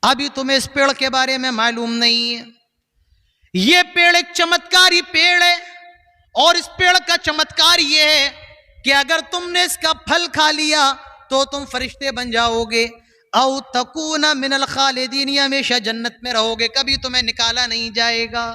ابھی تمہیں اس پیڑ کے بارے میں معلوم نہیں ہے. یہ پیڑ ایک چمتکاری پیڑ ہے، اور اس پیڑ کا چمتکار یہ ہے کہ اگر تم نے اس کا پھل کھا لیا تو تم فرشتے بن جاؤ گے، او تکون من الخالدین، یا ہمیشہ جنت میں رہو گے، کبھی تمہیں نکالا نہیں جائے گا.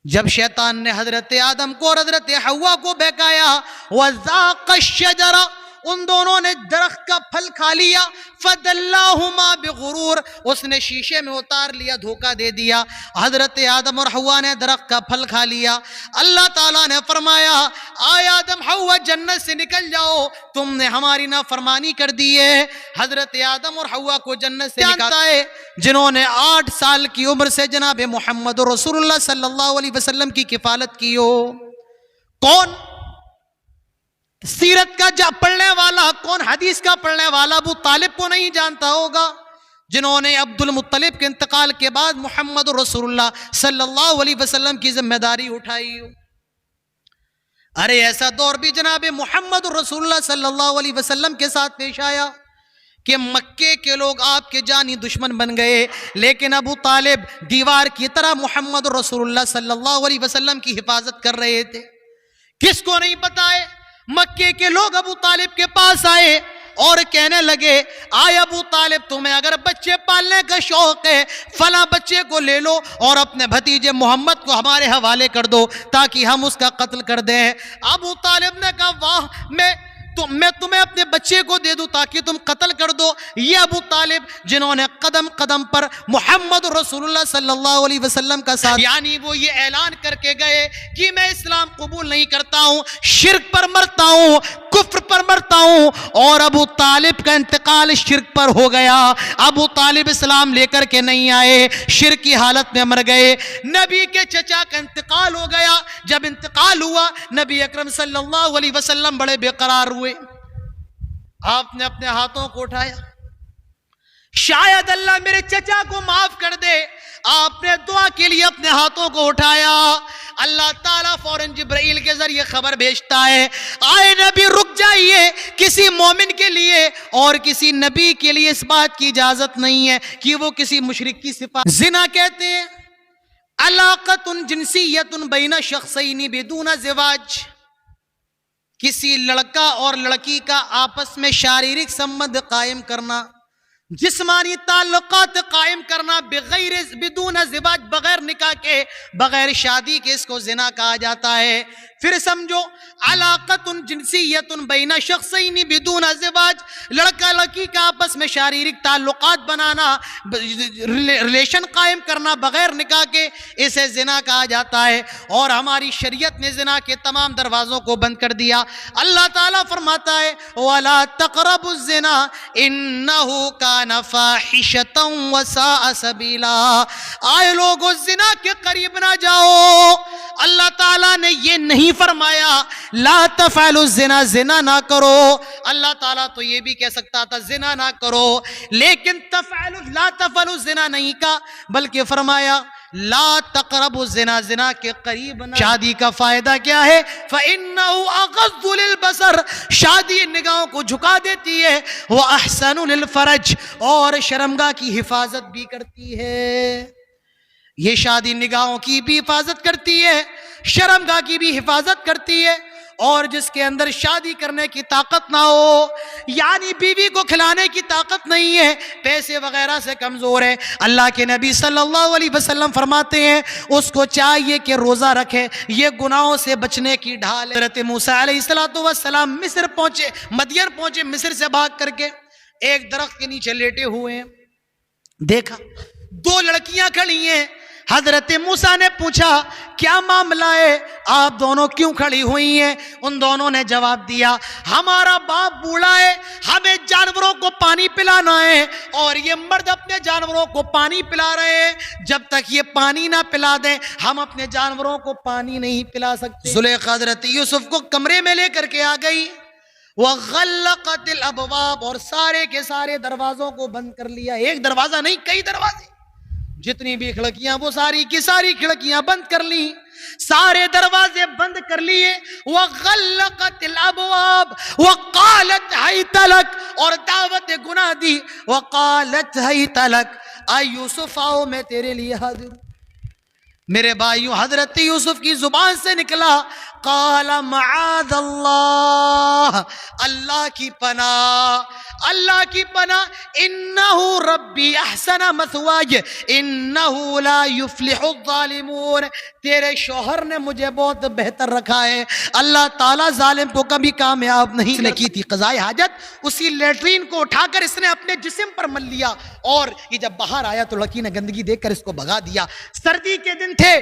جب شیطان نے حضرت آدم کو اور حضرت حوا کو بہکایا، وَذَاقَ الشَّجَرَ، ان دونوں نے درخت کا پھل کھا لیا، فَدَلَّاهُمَا بِغُرُورٍ، اس نے شیشے میں اتار لیا، دھوکہ دے دیا. حضرت آدم اور حوا نے درخت کا پھل کھا لیا. اللہ تعالیٰ نے فرمایا آئے آدم حوا جنت سے نکل جاؤ، تم نے ہماری نافرمانی کر دی ہے. حضرت آدم اور حوا کو جنت سے نکالا ہے جنہوں نے 8 سال کی عمر سے جناب محمد رسول اللہ صلی اللہ علیہ وسلم کی کفالت کی ہو. کون؟ سیرت کا پڑھنے والا، کون حدیث کا پڑھنے والا ابو طالب کو نہیں جانتا ہوگا، جنہوں نے عبد المطلب کے انتقال کے بعد محمد رسول اللہ صلی اللہ علیہ وسلم کی ذمہ داری اٹھائی ہو. ارے ایسا دور بھی جناب محمد رسول اللہ صلی اللہ علیہ وسلم کے ساتھ پیش آیا کہ مکے کے لوگ آپ کے جانی دشمن بن گئے، لیکن ابو طالب دیوار کی طرح محمد رسول اللہ صلی اللہ علیہ وسلم کی حفاظت کر رہے تھے. کس کو نہیں پتا ہے؟ مکے کے لوگ ابو طالب کے پاس آئے اور کہنے لگے آئے ابو طالب تمہیں اگر بچے پالنے کا شوق ہے فلاں بچے کو لے لو اور اپنے بھتیجے محمد کو ہمارے حوالے کر دو تاکہ ہم اس کا قتل کر دیں. ابو طالب نے کہا واہ، میں تمہیں اپنے بچے کو دے دوں تاکہ تم قتل کر دو. یہ ابو طالب جنہوں نے قدم قدم پر محمد رسول اللہ صلی اللہ علیہ وسلم کا ساتھ، یعنی وہ یہ اعلان کر کے گئے کہ میں اسلام قبول نہیں کرتا ہوں، شرک پر مرتا ہوں، کفر پر مرتا ہوں. اور ابو طالب کا انتقال شرک پر ہو گیا. ابو طالب اسلام لے کر کے نہیں آئے، شرک کی حالت میں مر گئے. نبی کے چچا کا انتقال ہو گیا. جب انتقال ہوا نبی اکرم صلی اللہ علیہ وسلم بڑے بے قرار ہوئے. آپ نے اپنے ہاتھوں کو اٹھایا، شاید اللہ میرے چچا کو معاف کر دے. آپ نے دعا کے لیے اپنے ہاتھوں کو اٹھایا. اللہ تعالیٰ فوراً جبرائیل کے ذریعے خبر بھیجتا ہے آئے نبی رک جائیے. کسی مومن کے لیے اور کسی نبی کے لیے اس بات کی اجازت نہیں ہے کہ وہ کسی مشرک کی صفات. زنا کہتے ہیں علاقۃ جنسیۃ بین شخصین بدون زواج، کسی لڑکا اور لڑکی کا آپس میں شاریرک سمبند قائم کرنا، جسمانی تعلقات قائم کرنا بدون زواج، بغیر نکاح کے، بغیر شادی کے، اس کو زنا کہا جاتا ہے. پھر سمجھو علاقۃ جنسیۃ بین شخصین بدون زواج، لڑکا لڑکی کا آپس میں شاریرک تعلقات بنانا، ریلیشن قائم کرنا بغیر نکاح کے، اسے زنا کہا جاتا ہے. اور ہماری شریعت نے زنا کے تمام دروازوں کو بند کر دیا. اللہ تعالیٰ فرماتا ہے وَلَا تَقْرَبُوا الزِّنَا إِنَّهُ كَانَ فَاحِشَةً وَسَاءَ سَبِيلًا. آئے لوگو زنا کے قریب نہ جاؤ. اللہ تعالیٰ نے یہ نہیں فرمایا لا تفعلوا الزنا، زنا نہ کرو. اللہ تعالیٰ تو یہ بھی کہہ سکتا تھا زنا نہ کرو، لیکن لا تفعلوا الزنا نہیں کہا، بلکہ فرمایا لا تقربوا الزنا، زنا کے قریب نہ. شادی کا فائدہ کیا ہے؟ فإنه أغض للبصر، شادی نگاہوں کو جھکا دیتی ہے، وأحسن للفرج، اور شرمگاہ کی حفاظت بھی کرتی ہے. یہ شادی نگاہوں کی بھی حفاظت کرتی ہے، شرمگاہ کی بھی حفاظت کرتی ہے. اور جس کے اندر شادی کرنے کی طاقت نہ ہو، یعنی بیوی کو کھلانے کی طاقت نہیں ہے، پیسے وغیرہ سے کمزور ہے، اللہ کے نبی صلی اللہ علیہ وسلم فرماتے ہیں اس کو چاہیے کہ روزہ رکھے، یہ گناہوں سے بچنے کی ڈھال ہے. حضرت موسیٰ علیہ السلام مصر پہنچے، مدین پہنچے، مصر سے بھاگ کر کے ایک درخت کے نیچے لیٹے ہوئے ہیں. دیکھا 2 لڑکیاں کھڑی ہیں. حضرت موسیٰ نے پوچھا کیا معاملہ ہے، آپ دونوں کیوں کھڑی ہوئی ہیں؟ ان دونوں نے جواب دیا ہمارا باپ بوڑھا ہے، ہمیں جانوروں کو پانی پلانا ہے، اور یہ مرد اپنے جانوروں کو پانی پلا رہے ہیں. جب تک یہ پانی نہ پلا دیں ہم اپنے جانوروں کو پانی نہیں پلا سکتے. زلیخا حضرت یوسف کو کمرے میں لے کر کے آ گئی. وَغَلَّقَتِ الْأَبْوَابَ، اور سارے کے سارے دروازوں کو بند کر لیا. ایک دروازہ نہیں، کئی دروازے. جتنی بھی کھڑکیاں وہ ساری کی ساری کھڑکیاں بند کر لی، سارے دروازے بند کر لیے. وغلقت الابواب وقالت حیت لک، اور دعوت گناہ دی. وقالت حیت لک، اے یوسف آؤ میں تیرے لیے حاضر ہوں. میرے بھائیوں، حضرت یوسف کی زبان سے نکلا قال معاذ اللہ، اللہ کی پناہ، اللہ کی پناہ. انہو ربی احسن مثواج انہو لا یفلح الظالمون. تیرے شوہر نے مجھے بہت بہتر رکھا ہے، اللہ تعالیٰ ظالم کو کبھی کامیاب نہیں. اس نے کی تھی قضاء حاجت، اسی لیٹرین کو اٹھا کر اس نے اپنے جسم پر مل لیا، اور یہ جب باہر آیا تو لڑکی نے گندگی دیکھ کر اس کو بھگا دیا. سردی کے دن تھے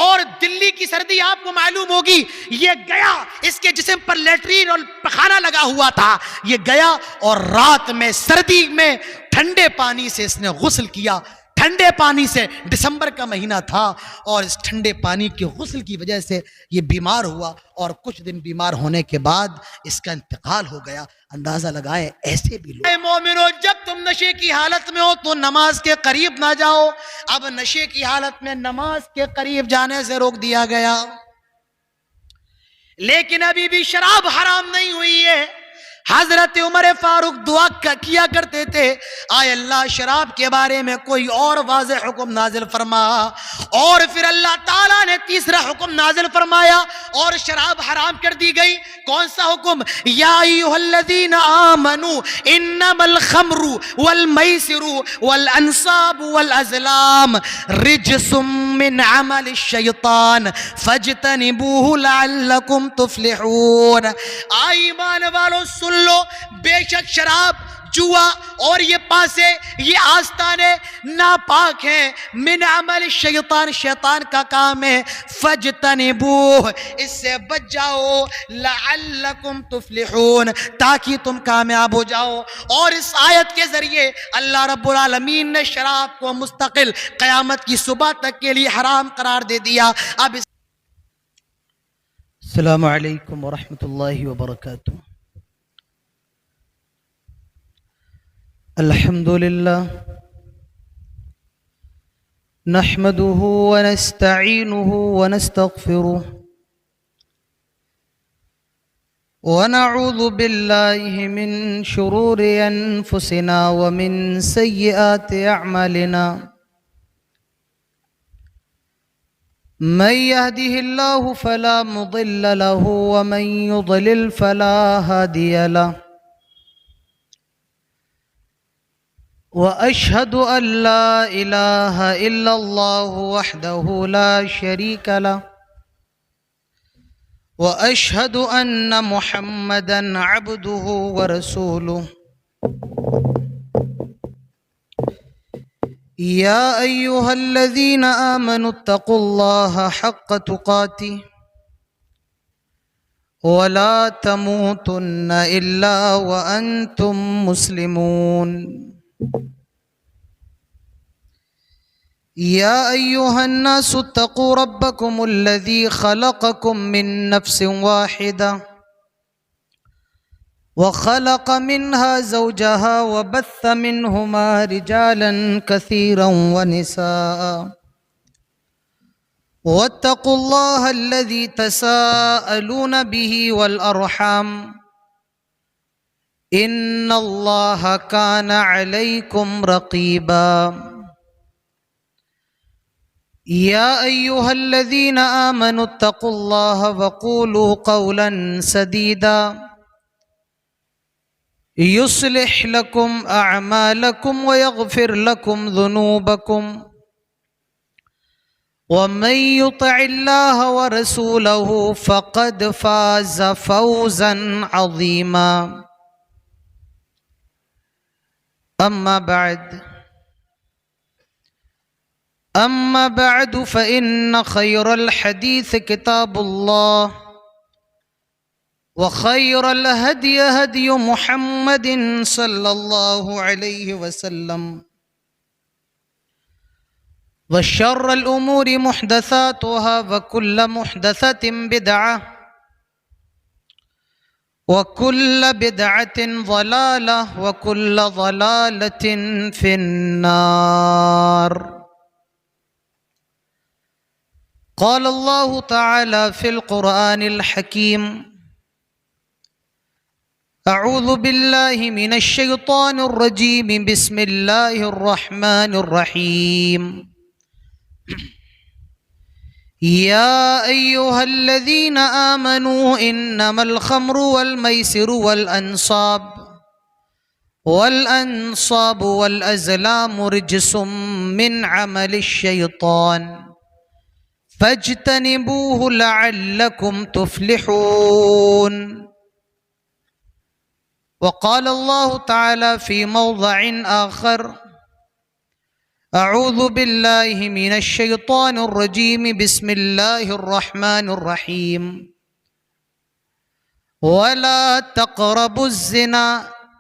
اور دلی کی سردی آپ کو معلوم ہوگی. یہ گیا، اس کے جسم پر لیٹرین اور پخانہ لگا ہوا تھا، یہ گیا اور رات میں سردی میں ٹھنڈے پانی سے اس نے غسل کیا. ٹھنڈے پانی سے، دسمبر کا مہینہ تھا، اور اس ٹھنڈے پانی کے غسل کی وجہ سے یہ بیمار ہوا، اور کچھ دن بیمار ہونے کے بعد اس کا انتقال ہو گیا. اندازہ لگائے ایسے بھی لوگ. اے مومنو، جب تم نشے کی حالت میں ہو تو نماز کے قریب نہ جاؤ. اب نشے کی حالت میں نماز کے قریب جانے سے روک دیا گیا، لیکن ابھی بھی شراب حرام نہیں ہوئی ہے. حضرت عمر فاروق دعا کیا کرتے تھے، آئے اللہ شراب کے بارے میں کوئی اور واضح حکم نازل فرما. اور پھر اللہ تعالیٰ نے تیسرا حکم نازل فرمایا اور شراب حرام کر دی گئی. کون سا حکم؟ یا ایھا الذین آمنوا انما الخمر والمیسر والانصاب والازلام رجس من عمل الشیطان فاجتنبوہ لعلکم تفلحون. ایمان والو سن لو، بے شک شراب، جوا اور یہ پاسے، یہ آستانے ناپاک ہیں. من عمل الشیطان، شیطان کا کام ہے. فاجتنبوہ، اس سے بچ جاؤ. لعلکم تفلحون، تاکہ تم کامیاب ہو جاؤ. اور اس آیت کے ذریعے اللہ رب العالمین نے شراب کو مستقل قیامت کی صبح تک کے لیے حرام قرار دے دیا. اب السلام علیکم ورحمۃ اللہ وبرکاتہ. الحمد للہ نحمده ونستعینه ونستغفره ونعوذ باللہ من شرور انفسنا ومن سیئات اعمالنا. من يهده الله فلا مضل له ومن يضلل فلا هادي له. وأشهد أن لا إله إلا الله وحده لا شريك له وأشهد أن محمدا عبده ورسوله. يا أيها الذين آمنوا اتقوا الله حق تقاته ولا تموتن إلا وأنتم مسلمون. يا أيها الناس اتقوا ربكم الذي خلقكم من نفس واحدة وخلق منها زوجها وبث منهما رجالا كثيرا ونساء واتقوا الله الذي تساءلون به والأرحام إن الله كان عليكم رقيبا. يا أيها الذين آمنوا اتقوا الله وقولوا قولا سديدا يصلح لكم أعمالكم ويغفر لكم ذنوبكم ومن يطع الله ورسوله فقد فاز فوزا عظيما. أما بعد فإن خير الحديث كتاب الله وخير الهدي هدي محمد صلى الله عليه وسلم وشر الأمور محدثاتها وكل محدثة بدعة وكل بدعة ضلالة وكل ضلالة في النار. قال الله تعالى في القرآن الحكيم أعوذ بالله من الشيطان الرجيم بسم الله الرحمن الرحيم يا أيها الذين آمنوا إنما الخمر والميسر والأنصاب والأزلام رجس من عمل الشيطان فاجتنبوه لعلكم تفلحون. وقال الله تعالى في موضع آخر أعوذ بالله من الشيطان الرجيم بسم الله الرحمن الرحيم ولا تقربوا الزنا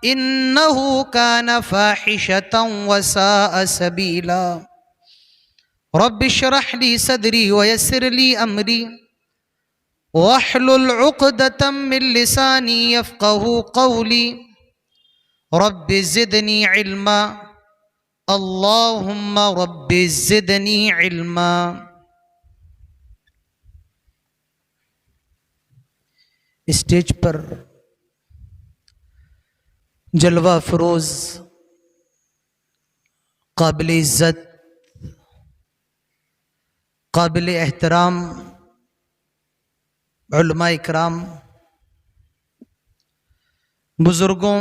إنه كان فاحشة وساء سبيلا. رب اشرح لي صدري ويسر لي أمري واحلل عقدة من لساني يفقه قولي رب زدني علما اللهم رب زدنی علما. اسٹیج پر جلوہ فروز قابل عزت قابل احترام علماء اکرام، بزرگوں،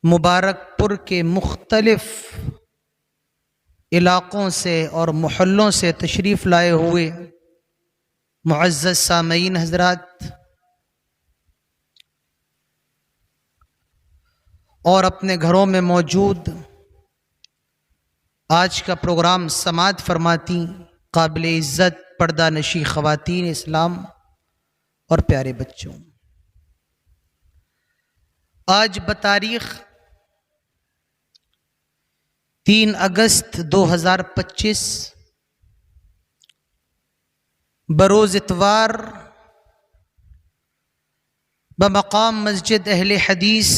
مبارک پور کے مختلف علاقوں سے اور محلوں سے تشریف لائے ہوئے معزز سامعین حضرات اور اپنے گھروں میں موجود آج کا پروگرام سماعت فرماتی قابل عزت پردہ نشی خواتین اسلام اور پیارے بچوں، آج بتاریخ 3 اگست 2025 بروز اتوار بمقام مسجد اہل حدیث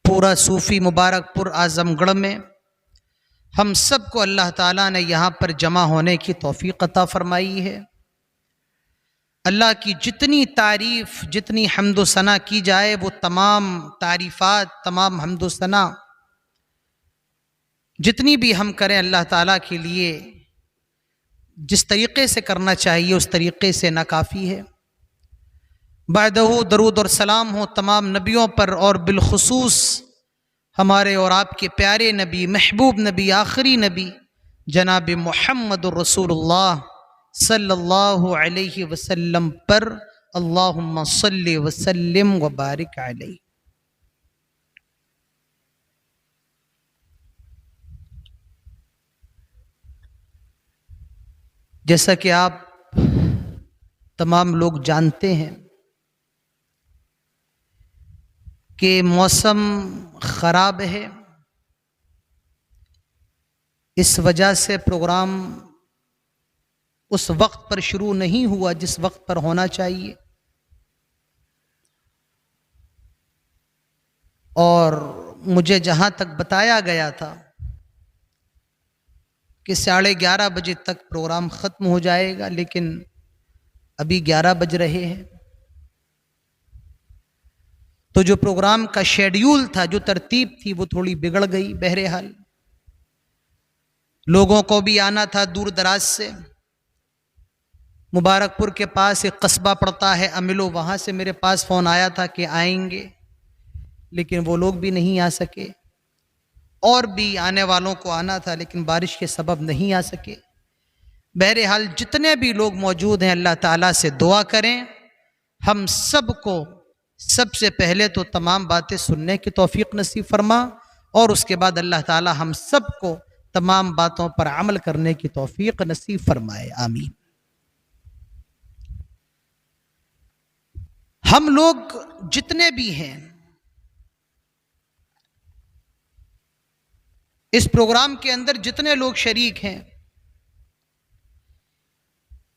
پورا صوفی مبارک پور اعظم گڑھ میں ہم سب کو اللہ تعالیٰ نے یہاں پر جمع ہونے کی توفیق عطا فرمائی ہے. اللہ کی جتنی تعریف جتنی حمد و ثنا کی جائے وہ تمام تعریفات تمام حمد و ثنا جتنی بھی ہم کریں اللہ تعالیٰ کے لیے جس طریقے سے کرنا چاہیے اس طریقے سے ناکافی ہے. بعدہ درود اور سلام ہو تمام نبیوں پر اور بالخصوص ہمارے اور آپ کے پیارے نبی محبوب نبی آخری نبی جناب محمد الرسول اللہ صلی اللہ علیہ وسلم پر. اللہم صلی وسلم وبارک علیہ. جیسا کہ آپ تمام لوگ جانتے ہیں کہ موسم خراب ہے، اس وجہ سے پروگرام اس وقت پر شروع نہیں ہوا جس وقت پر ہونا چاہیے، اور مجھے جہاں تک بتایا گیا تھا کہ 11:30 بجے تک پروگرام ختم ہو جائے گا، لیکن ابھی 11 بج رہے ہیں. تو جو پروگرام کا شیڈیول تھا، جو ترتیب تھی، وہ تھوڑی بگڑ گئی. بہرحال لوگوں کو بھی آنا تھا دور دراز سے. مبارک پور کے پاس ایک قصبہ پڑتا ہے املو، وہاں سے میرے پاس فون آیا تھا کہ آئیں گے، لیکن وہ لوگ بھی نہیں آ سکے. اور بھی آنے والوں کو آنا تھا لیکن بارش کے سبب نہیں آ سکے. بہرحال جتنے بھی لوگ موجود ہیں اللہ تعالیٰ سے دعا کریں ہم سب کو سب سے پہلے تو تمام باتیں سننے کی توفیق نصیب فرما، اور اس کے بعد اللہ تعالیٰ ہم سب کو تمام باتوں پر عمل کرنے کی توفیق نصیب فرمائے. آمین. ہم لوگ جتنے بھی ہیں اس پروگرام کے اندر، جتنے لوگ شریک ہیں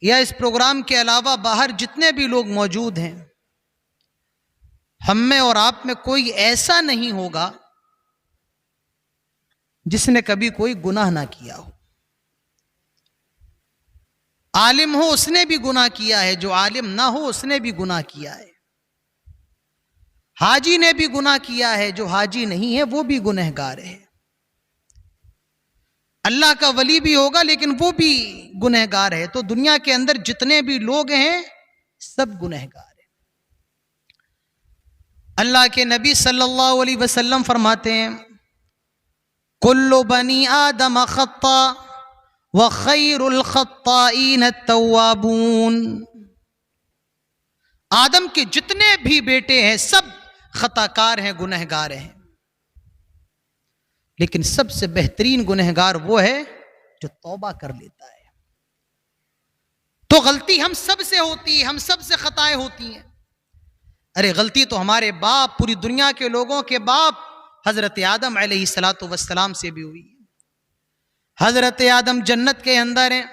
یا اس پروگرام کے علاوہ باہر جتنے بھی لوگ موجود ہیں، ہم میں اور آپ میں کوئی ایسا نہیں ہوگا جس نے کبھی کوئی گناہ نہ کیا ہو. عالم ہو اس نے بھی گناہ کیا ہے، جو عالم نہ ہو اس نے بھی گناہ کیا ہے، حاجی نے بھی گناہ کیا ہے، جو حاجی نہیں ہے وہ بھی گنہگار ہے، اللہ کا ولی بھی ہوگا لیکن وہ بھی گنہگار ہے۔ تو دنیا کے اندر جتنے بھی لوگ ہیں سب گنہگار ہیں۔ اللہ کے نبی صلی اللہ علیہ وسلم فرماتے ہیں کل بنی آدم خطا وخیر الخطائین التوابون، آدم کے جتنے بھی بیٹے ہیں سب خطا کار ہیں، گنہگار ہیں، لیکن سب سے بہترین گنہگار وہ ہے جو توبہ کر لیتا ہے۔ تو غلطی ہم سب سے ہوتی ہے، ہم سب سے خطائیں ہوتی ہیں۔ ارے غلطی تو ہمارے باپ، پوری دنیا کے لوگوں کے باپ حضرت آدم علیہ الصلوۃ والسلام سے بھی ہوئی ہے۔ حضرت آدم جنت کے اندر ہیں،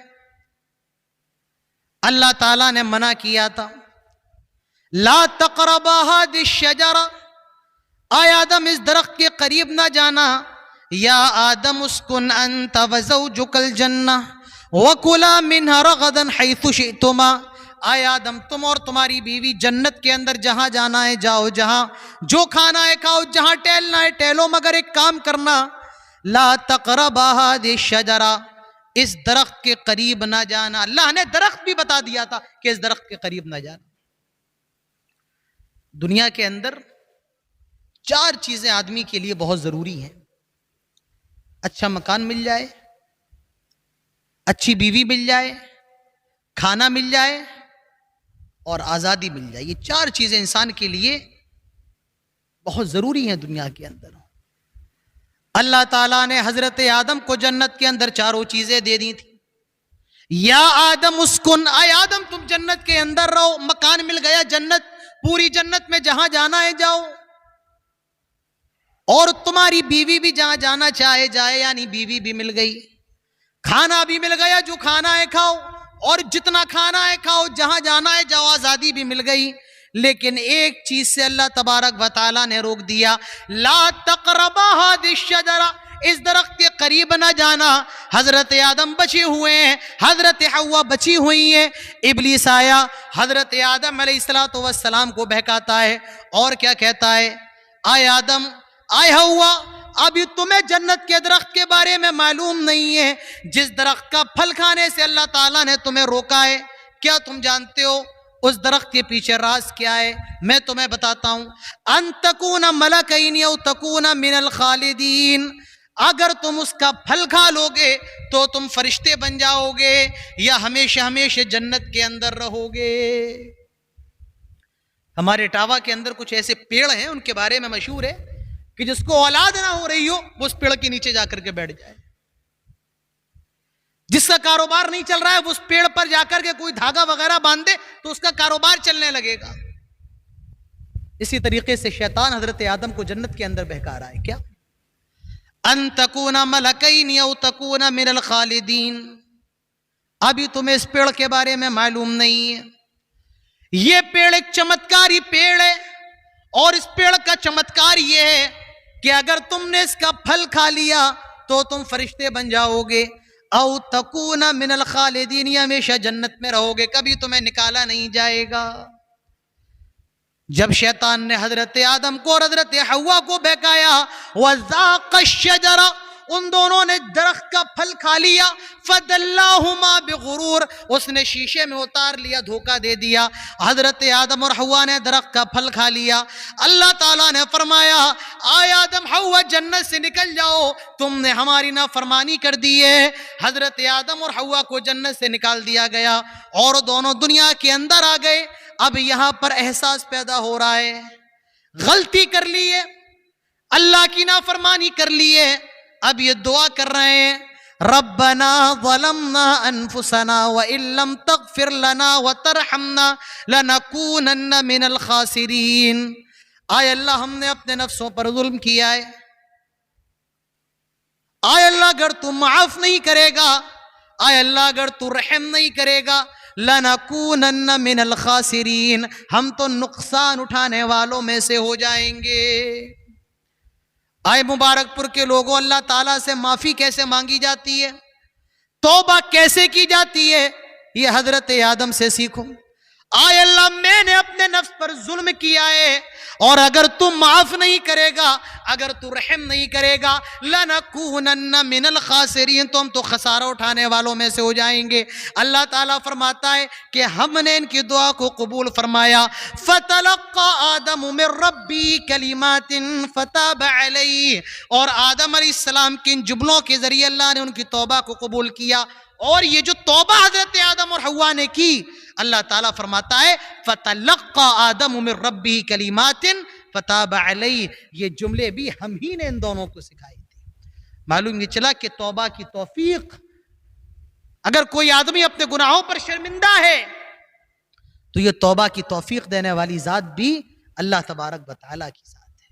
اللہ تعالیٰ نے منع کیا تھا لا تقربا هذه الشجرہ، اے آدم اس درخت کے قریب نہ جانا، یا آدم اسکن انت وزوجک الجنہ وکلا منها رغدا حیث شئتما، اے آدم تم اور تمہاری بیوی جنت کے اندر جہاں جانا ہے جاؤ، جہاں جو کھانا ہے کھاؤ، جہاں ٹہلنا ہے ٹہلو، مگر ایک کام کرنا لا تقربا هذه الشجرہ، اس درخت کے قریب نہ جانا۔ اللہ نے درخت بھی بتا دیا تھا کہ اس درخت کے قریب نہ جانا۔ دنیا کے اندر چار چیزیں آدمی کے لیے بہت ضروری ہیں، اچھا مکان مل جائے، اچھی بیوی مل جائے، کھانا مل جائے اور آزادی مل جائے۔ یہ چار چیزیں انسان کے لیے بہت ضروری ہیں دنیا کے اندر۔ اللہ تعالیٰ نے حضرت آدم کو جنت کے اندر چاروں چیزیں دے دی تھی۔ یا آدم اسکن، اے آدم تم جنت کے اندر رہو، مکان مل گیا جنت، پوری جنت میں جہاں جانا ہے جاؤ، اور تمہاری بیوی بھی جہاں جانا چاہے جائے، یعنی بیوی بھی مل گئی، کھانا بھی مل گیا، جو کھانا ہے کھاؤ اور جتنا کھانا ہے کھاؤ، جہاں جانا ہے جاؤ، آزادی بھی مل گئی۔ لیکن ایک چیز سے اللہ تبارک و تعالیٰ نے روک دیا، لا تقربا هذه الشجرہ، اس درخت کے قریب نہ جانا۔ حضرت آدم بچے ہوئے ہیں، حضرت حوا بچی ہوئی ہیں، ابلیس آیا حضرت آدم علیہ السلام کو بہکاتا ہے اور کیا کہتا ہے، اے آدم اے حوا، ابھی تمہیں جنت کے درخت کے بارے میں معلوم نہیں ہے، جس درخت کا پھل کھانے سے اللہ تعالیٰ نے تمہیں روکا ہے، کیا تم جانتے ہو اس درخت کے پیچھے راز کیا ہے؟ میں تمہیں بتاتا ہوں، ان تکون ملکین او تکون من الخالدین، اگر تم اس کا پھل کھا لو گے تو تم فرشتے بن جاؤ گے یا ہمیشہ ہمیشہ جنت کے اندر رہو گے۔ ہمارے اٹاوا کے اندر کچھ ایسے پیڑ ہیں، ان کے بارے میں مشہور ہے کہ جس کو اولاد نہ ہو رہی ہو وہ اس پیڑ کے نیچے جا کر کے بیٹھ جائے، جس کا کاروبار نہیں چل رہا ہے وہ اس پیڑ پر جا کر کے کوئی دھاگا وغیرہ باندھ دے تو اس کا کاروبار چلنے لگے گا۔ اسی طریقے سے شیطان حضرت آدم کو جنت کے اندر بہکا رہا ہے، کیا ان تکون ملکین او تکون من الخالدین، ابھی تمہیں اس پیڑ کے بارے میں معلوم نہیں ہے، یہ پیڑ ایک چمتکاری پیڑ ہے، اور اس پیڑ کا چمتکار یہ ہے کہ اگر تم نے اس کا پھل کھا لیا تو تم فرشتے بن جاؤ گے، او تکون من الخالدین، یہ ہمیشہ جنت میں رہو گے، کبھی تمہیں نکالا نہیں جائے گا۔ جب شیطان نے حضرت آدم کو اور حضرت حوا کو بہکایا، وَذَاقَ الشَّجَرَ، ان دونوں نے درخت کا پھل کھا لیا، فَدَلَّاهُمَا بِغُرُورٍ، اس نے شیشے میں اتار لیا، دھوکہ دے دیا۔ حضرت آدم اور حوا نے درخت کا پھل کھا لیا، اللہ تعالیٰ نے فرمایا اے آدم حوا جنت سے نکل جاؤ، تم نے ہماری نافرمانی کر دی ہے۔ حضرت آدم اور حوا کو جنت سے نکال دیا گیا اور دونوں دنیا کے اندر آ گئے۔ اب یہاں پر احساس پیدا ہو رہا ہے، غلطی کر لی ہے، اللہ کی نافرمانی کر لی ہے، اب یہ دعا کر رہے ہیں ربنا ظلمنا انفسنا وان لم تغفر لنا وترحمنا لنکونن من الخاسرین، آئے اللہ ہم نے اپنے نفسوں پر ظلم کیا ہے، آئے اللہ اگر تو معاف نہیں کرے گا، آئے اللہ اگر تو رحم نہیں کرے گا، لنکونن من الخاسرین، ہم تو نقصان اٹھانے والوں میں سے ہو جائیں گے۔ آئے مبارک پور کے لوگوں، اللہ تعالیٰ سے معافی کیسے مانگی جاتی ہے، توبہ کیسے کی جاتی ہے؟ یہ حضرت آدم سے سیکھو. آئے اللہ میں نے اپنے نفس پر ظلم کیا ہے اور اگر تم معاف نہیں کرے گا, اگر تو رحم نہیں کرے گا, لَنَكُونَنَّ مِنَ الْخَاسِرِينَ, تو ہم تو خسارہ اٹھانے والوں میں سے ہو جائیں گے. اللہ تعالیٰ فرماتا ہے کہ ہم نے ان کی دعا کو قبول فرمایا. فَتَلَقَّى آدَمُ مِن رَبِّهِ كَلِمَاتٍ فَتَابَ عَلَيْهِ, اور آدم علیہ السلام کے ان جملوں کے ذریعے اللہ نے ان کی توبہ کو قبول کیا. اور یہ جو توبہ حضرت آدم اور حوا نے کی, اللہ تعالیٰ فرماتا ہے فَتَلَقَّى آدَمُ مِن رَبِّهِ كَلِمَاتٍ فَتَابَ عَلَيْهِ, یہ جملے بھی ہم ہی نے ان دونوں کو سکھائی تھی. معلوم یہ چلا کہ توبہ کی توفیق, اگر کوئی آدمی اپنے گناہوں پر شرمندہ ہے تو یہ توبہ کی توفیق دینے والی ذات بھی اللہ تبارک و تعالیٰ کی ذات ہے.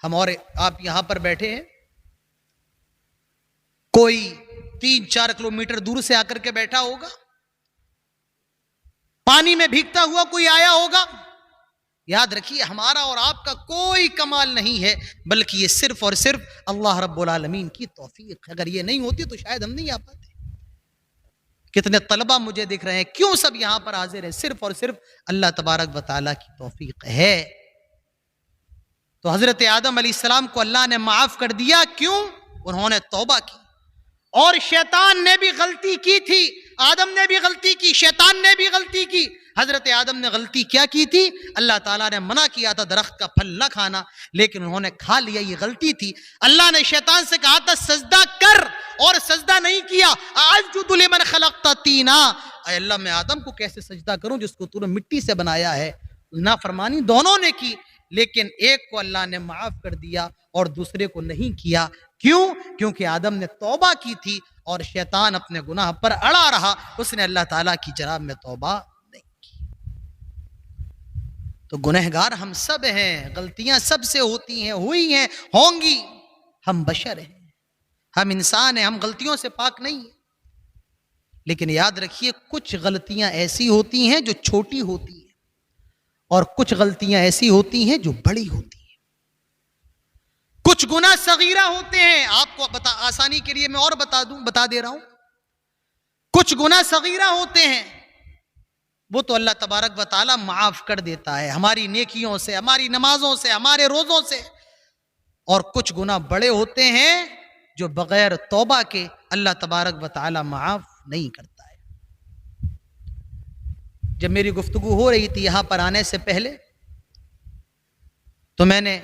ہم اور آپ یہاں پر بیٹھے ہیں, کوئی 3-4 کلومیٹر دور سے آ کر کے بیٹھا ہوگا, پانی میں بھیگتا ہوا کوئی آیا ہوگا. یاد رکھیے ہمارا اور آپ کا کوئی کمال نہیں ہے, بلکہ یہ صرف اور صرف اللہ رب العالمین کی توفیق. اگر یہ نہیں ہوتی تو شاید ہم نہیں آ پاتے. کتنے طلبہ مجھے دکھ رہے ہیں, کیوں سب یہاں پر حاضر ہیں؟ صرف اور صرف اللہ تبارک و تعالیٰ کی توفیق ہے. تو حضرت آدم علیہ السلام کو اللہ نے معاف کر دیا, کیوں؟ انہوں نے توبہ کی. اور شیطان نے بھی غلطی کی تھی, آدم نے بھی غلطی کی, شیطان نے بھی غلطی کی. حضرت آدم نے غلطی کیا کی تھی؟ اللہ تعالیٰ نے منع کیا تھا درخت کا پھل نہ کھانا, لیکن انہوں نے کھا لیا, یہ غلطی تھی. اللہ نے شیطان سے کہا تھا سجدہ کر, اور سجدہ نہیں کیا. اسجد لمن خلقت طینا, اے اللہ میں آدم کو کیسے سجدہ کروں جس کو تو نے مٹی سے بنایا ہے. نافرمانی دونوں نے کی, لیکن ایک کو اللہ نے معاف کر دیا اور دوسرے کو نہیں کیا. کیوں؟ کیونکہ آدم نے توبہ کی تھی اور شیطان اپنے گناہ پر اڑا رہا, اس نے اللہ تعالیٰ کی جناب میں توبہ نہیں کی. تو گنہگار ہم سب ہیں, غلطیاں سب سے ہوتی ہیں, ہوئی ہیں, ہوں گی. ہم بشر ہیں, ہم انسان ہیں, ہم غلطیوں سے پاک نہیں ہیں. لیکن یاد رکھیے کچھ غلطیاں ایسی ہوتی ہیں جو چھوٹی ہوتی ہیں, اور کچھ غلطیاں ایسی ہوتی ہیں جو بڑی ہوتی ہیں. کچھ گناہ صغیرہ ہوتے ہیں, آپ کو آسانی کے لیے میں اور بتا دے رہا ہوں. کچھ گناہ صغیرہ ہوتے ہیں, وہ تو اللہ تبارک و تعالیٰ معاف کر دیتا ہے ہماری نیکیوں سے, ہماری نمازوں سے, ہمارے روزوں سے. اور کچھ گناہ بڑے ہوتے ہیں جو بغیر توبہ کے اللہ تبارک و تعالیٰ معاف نہیں کرتا ہے. جب میری گفتگو ہو رہی تھی یہاں پر آنے سے پہلے, تو میں نے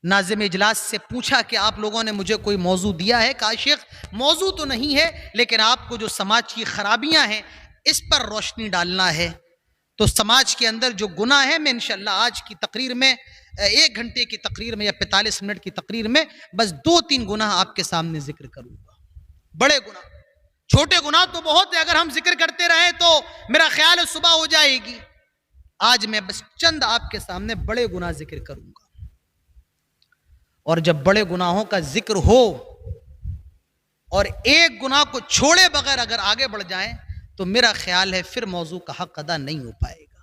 ناظم اجلاس سے پوچھا کہ آپ لوگوں نے مجھے کوئی موضوع دیا ہے؟ کہا شیخ موضوع تو نہیں ہے, لیکن آپ کو جو سماج کی خرابیاں ہیں اس پر روشنی ڈالنا ہے. تو سماج کے اندر جو گناہ ہے, میں انشاءاللہ آج کی تقریر میں 1 گھنٹے کی تقریر میں یا 45 منٹ کی تقریر میں بس 2-3 گناہ آپ کے سامنے ذکر کروں گا. بڑے گناہ, چھوٹے گناہ تو بہت ہے, اگر ہم ذکر کرتے رہیں تو میرا خیال ہے صبح ہو جائے گی. آج میں بس چند آپ کے سامنے بڑے گناہ ذکر کروں گا. اور جب بڑے گناہوں کا ذکر ہو اور ایک گناہ کو چھوڑے بغیر اگر آگے بڑھ جائیں تو میرا خیال ہے پھر موضوع کا حق ادا نہیں ہو پائے گا.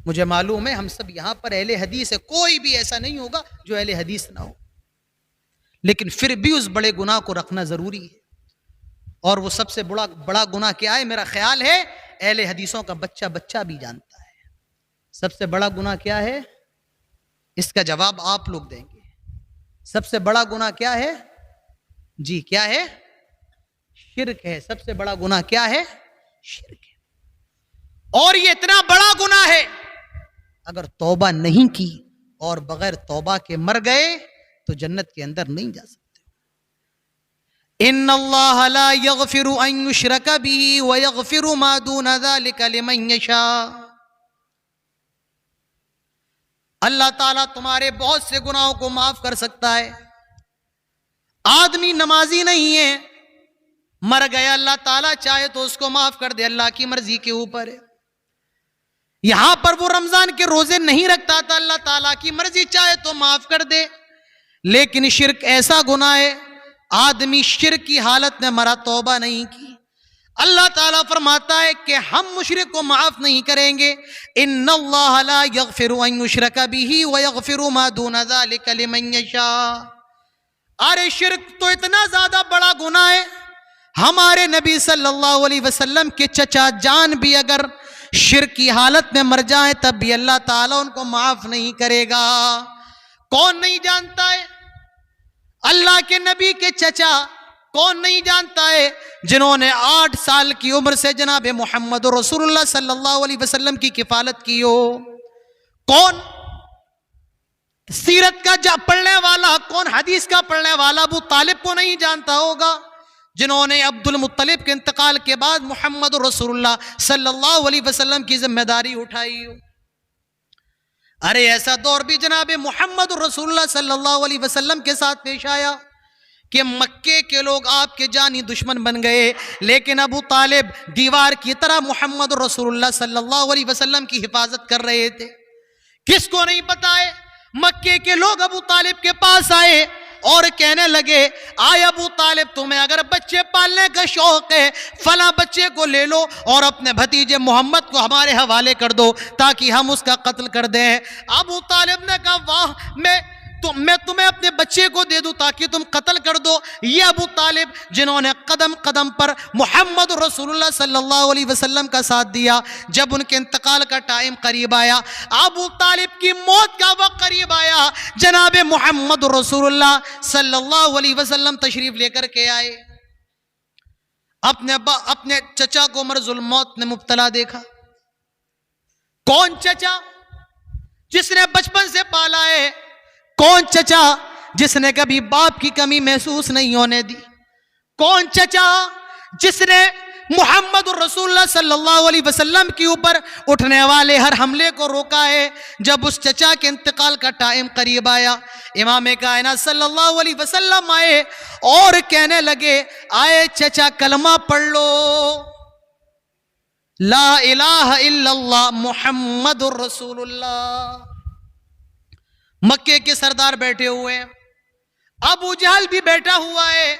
مجھے معلوم ہے ہم سب یہاں پر اہل حدیث ہے, کوئی بھی ایسا نہیں ہوگا جو اہل حدیث نہ ہو, لیکن پھر بھی اس بڑے گناہ کو رکھنا ضروری ہے. اور وہ سب سے بڑا گناہ کیا ہے؟ میرا خیال ہے اہل حدیثوں کا بچہ بھی جانتا ہے. سب سے بڑا گناہ کیا ہے؟ اس کا جواب آپ لوگ دیں گے. سب سے بڑا گناہ کیا ہے؟ جی کیا ہے؟ شرک ہے. سب سے بڑا گناہ کیا ہے؟ شرک ہے. اور یہ اتنا بڑا گناہ ہے, اگر توبہ نہیں کی اور بغیر توبہ کے مر گئے تو جنت کے اندر نہیں جا سکتے. ان اللہ لا یغفر ان یشرک به ویغفر ما دون ذلک لمن یشاء. اللہ تعالیٰ تمہارے بہت سے گناہوں کو معاف کر سکتا ہے. آدمی نمازی نہیں ہے, مر گیا, اللہ تعالیٰ چاہے تو اس کو معاف کر دے, اللہ کی مرضی کے اوپر ہے. یہاں پر وہ رمضان کے روزے نہیں رکھتا تھا, اللہ تعالیٰ کی مرضی چاہے تو معاف کر دے. لیکن شرک ایسا گناہ ہے, آدمی شرک کی حالت میں مرا, توبہ نہیں کی, اللہ تعالیٰ فرماتا ہے کہ ہم مشرک کو معاف نہیں کریں گے. ان اللہ لا یغفر ان یشرک به ویغفر ما دون ذلک لمن یشاء. ارے شرک تو اتنا زیادہ بڑا گناہ ہے, ہمارے نبی صلی اللہ علیہ وسلم کے چچا جان بھی اگر شرک کی حالت میں مر جائیں تب بھی اللہ تعالیٰ ان کو معاف نہیں کرے گا۔ کون نہیں جانتا ہے اللہ کے نبی کے چچا؟ کون نہیں جانتا ہے جنہوں نے 8 سال کی عمر سے جناب محمد رسول اللہ صلی اللہ علیہ وسلم کی کفالت کی ہو؟ کون سیرت کا پڑھنے والا، کون حدیث کا پڑھنے والا ابو طالب کو نہیں جانتا ہوگا جنہوں نے عبد المطلب کے انتقال کے بعد محمد رسول اللہ صلی اللہ علیہ وسلم کی ذمہ داری اٹھائی ہو؟ ارے ایسا دور بھی جناب محمد رسول اللہ صلی اللہ علیہ وسلم کے ساتھ پیش آیا کہ مکے کے لوگ آپ کے جانی دشمن بن گئے، لیکن ابو طالب دیوار کی طرح محمد رسول اللہ صلی اللہ علیہ وسلم کی حفاظت کر رہے تھے۔ کس کو نہیں پتا ہے؟ مکے کے لوگ ابو طالب کے پاس آئے اور کہنے لگے، آئے ابو طالب تمہیں اگر بچے پالنے کا شوق ہے فلاں بچے کو لے لو اور اپنے بھتیجے محمد کو ہمارے حوالے کر دو تاکہ ہم اس کا قتل کر دیں۔ ابو طالب نے کہا واہ، میں تمہیں اپنے بچے کو دے دوں تاکہ تم قتل کر دو؟ یہ ابو طالب جنہوں نے قدم قدم پر محمد رسول اللہ صلی اللہ علیہ وسلم کا ساتھ دیا، جب ان کے انتقال کا ٹائم قریب آیا، ابو طالب کی موت کا وقت قریب آیا، جناب محمد رسول اللہ صلی اللہ علیہ وسلم تشریف لے کر کے آئے۔ اپنے چچا کو مرض الموت نے مبتلا دیکھا۔ کون چچا جس نے بچپن سے پالا ہے؟ کون چچا جس نے کبھی باپ کی کمی محسوس نہیں ہونے دی؟ کون چچا جس نے محمد رسول اللہ صلی اللہ علیہ وسلم کے اوپر اٹھنے والے ہر حملے کو روکا ہے؟ جب اس چچا کے انتقال کا ٹائم قریب آیا، امام کائنات صلی اللہ علیہ وسلم آئے اور کہنے لگے، آئے چچا کلمہ پڑھ لو، لا الہ الا اللہ محمد رسول اللہ۔ مکے کے سردار بیٹھے ہوئے ہیں، ابو جہل بھی بیٹھا ہوا ہے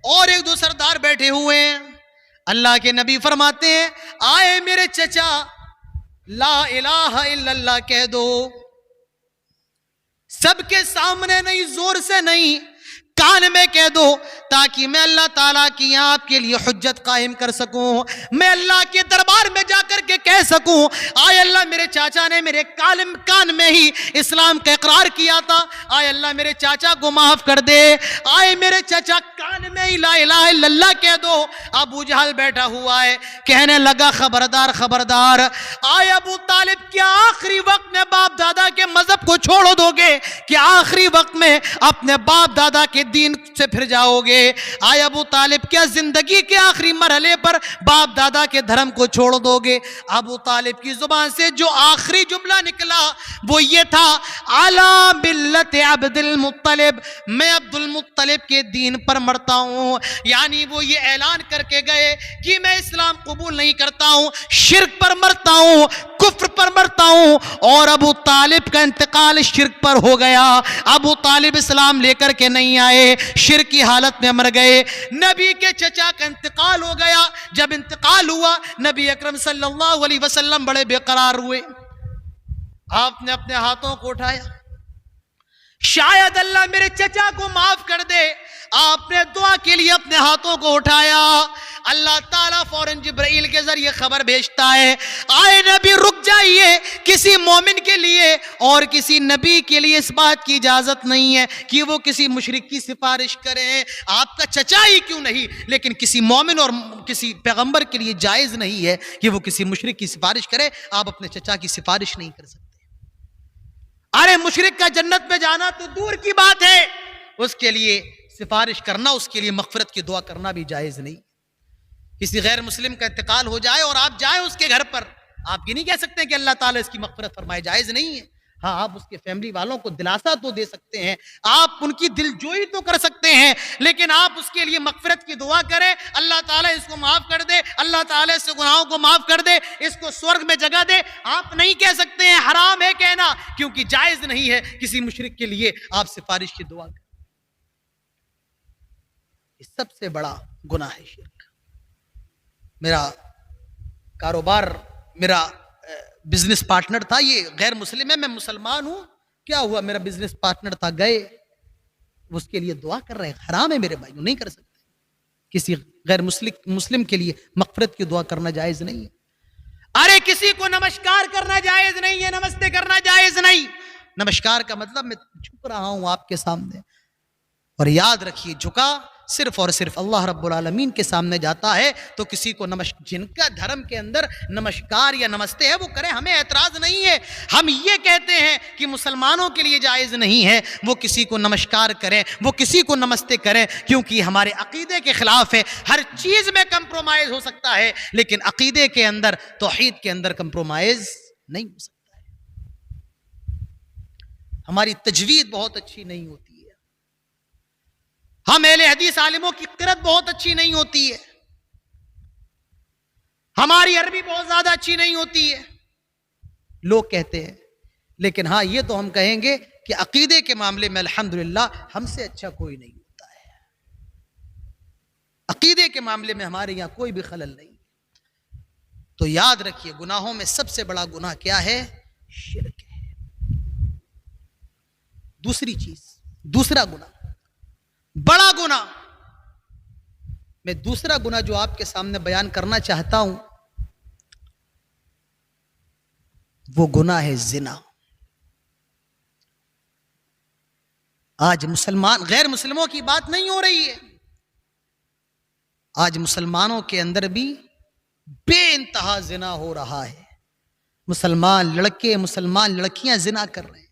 اور ایک دو سردار بیٹھے ہوئے ہیں۔ اللہ کے نبی فرماتے ہیں، آئے میرے چچا لا الہ الا اللہ کہہ دو، سب کے سامنے نہیں، زور سے نہیں، کان میں کہہ دو تاکہ میں اللہ تعالیٰ کی یہاں آپ کے لیے حجت قائم کر سکوں، میں اللہ کے دربار میں جا کر کے کہہ سکوں، آئے اللہ میرے چاچا نے میرے کان میں ہی اسلام کا اقرار کیا تھا، آئے اللہ میرے چاچا کو معاف کر دے، آئے میرے چاچا کان میں ہی لا الہ الا اللہ کہہ دو۔ ابو جہل بیٹھا ہوا ہے، کہنے لگا خبردار خبردار، آئے ابو طالب کیا آخری وقت میں باپ دادا کے مذہب کو چھوڑ دو گے؟ کیا آخری وقت میں اپنے باپ دادا کے دین سے پھر جاؤ گے؟ آئے ابو طالب کیا زندگی کے آخری مرحلے پر باپ دادا کے دھرم کو چھوڑ دو گے؟ ابو طالب کی زبان سے جو آخری جملہ نکلا وہ یہ تھا، علی ملت عبد المطلب، میں عبد المطلب کے دین پر مرتا ہوں۔ یعنی وہ یہ اعلان کر کے گئے کہ میں اسلام قبول نہیں کرتا ہوں، شرک پر مرتا ہوں، کفر پر مرتا ہوں، اور ابو طالب کا انتقال شرک پر ہو گیا۔ ابو طالب اسلام لے کر کے نہیں آئے، شرک کی حالت میں مر گئے۔ نبی کے چچا کا انتقال ہو گیا، جب انتقال ہوا نبی اکرم صلی اللہ علیہ وسلم بڑے بے قرار ہوئے، آپ نے اپنے ہاتھوں کو اٹھایا، شاید اللہ میرے چچا کو معاف کر دے، آپ نے دعا کے لیے اپنے ہاتھوں کو اٹھایا، اللہ تعالیٰ فوراً جبرائیل کے ذریعے خبر بھیجتا ہے، آئے نبی رک جائیے، کسی مومن کے لیے اور کسی نبی کے لیے اس بات کی اجازت نہیں ہے کہ وہ کسی مشرک کی سفارش کریں، آپ کا چچا ہی کیوں نہیں، لیکن کسی مومن اور کسی پیغمبر کے لیے جائز نہیں ہے کہ وہ کسی مشرک کی سفارش کرے، آپ اپنے چچا کی سفارش نہیں کر سکتے۔ ارے مشرک کا جنت میں جانا تو دور کی بات ہے، اس کے لیے سفارش کرنا، اس کے لیے مغفرت کی دعا کرنا بھی جائز نہیں۔ کسی غیر مسلم کا انتقال ہو جائے اور آپ جائیں اس کے گھر پر، آپ یہ نہیں کہہ سکتے کہ اللہ تعالیٰ اس کی مغفرت فرمائے، جائز نہیں ہے۔ ہاں آپ اس کے فیملی والوں کو دلاسا تو دے سکتے ہیں، آپ ان کی دل جوئی تو کر سکتے ہیں، لیکن آپ اس کے لیے مغفرت کی دعا کریں، اللہ تعالیٰ اس کو معاف کر دے، اللہ تعالیٰ اس کے گناہوں کو معاف کر دے، اس کو سورگ میں جگہ دے، آپ نہیں کہہ سکتے ہیں، حرام ہے کہنا، کیونکہ جائز نہیں ہے کسی مشرک کے لیے آپ سفارش کی دعا کریں۔ یہ سب سے بڑا گناہ ہے شرک۔ میرا کاروبار، میرا بزنس پارٹنر تھا، یہ غیر مسلم ہے، میں مسلمان ہوں، کیا ہوا، میرا بزنس پارٹنر تھا، گئے اس کے لیے دعا کر رہے ہیں، حرام ہے میرے بھائیوں، نہیں کر سکتے۔ کسی غیر مسلم کے لیے مغفرت کی دعا کرنا جائز نہیں ہے. ارے کسی کو نمسکار کرنا جائز نہیں ہے, نمستے کرنا جائز نہیں. نمسکار کا مطلب میں جھک رہا ہوں آپ کے سامنے, اور یاد رکھیے جھکا صرف اور صرف اللہ رب العالمین کے سامنے جاتا ہے. تو کسی کو جن کا دھرم کے اندر نمسکار یا نمستے ہے وہ کریں, ہمیں اعتراض نہیں ہے. ہم یہ کہتے ہیں کہ مسلمانوں کے لیے جائز نہیں ہے وہ کسی کو نمسکار کریں, وہ کسی کو نمستے کریں, کیونکہ یہ ہمارے عقیدے کے خلاف ہے. ہر چیز میں کمپرومائز ہو سکتا ہے لیکن عقیدے کے اندر, توحید کے اندر کمپرومائز نہیں ہو سکتا ہے. ہماری تجوید بہت اچھی نہیں ہوتی ہے, ہم اہل حدیث عالموں کی قرأت بہت اچھی نہیں ہوتی ہے, ہماری عربی بہت زیادہ اچھی نہیں ہوتی ہے, لوگ کہتے ہیں. لیکن ہاں یہ تو ہم کہیں گے کہ عقیدے کے معاملے میں الحمدللہ ہم سے اچھا کوئی نہیں ہوتا ہے. عقیدے کے معاملے میں ہمارے یہاں کوئی بھی خلل نہیں. تو یاد رکھیے گناہوں میں سب سے بڑا گناہ کیا ہے؟ شرک ہے. دوسری چیز, دوسرا گناہ, بڑا گناہ, میں دوسرا گناہ جو آپ کے سامنے بیان کرنا چاہتا ہوں وہ گناہ ہے زنا. آج مسلمان, غیر مسلموں کی بات نہیں ہو رہی ہے, آج مسلمانوں کے اندر بھی بے انتہا زنا ہو رہا ہے. مسلمان لڑکے, مسلمان لڑکیاں زنا کر رہے ہیں.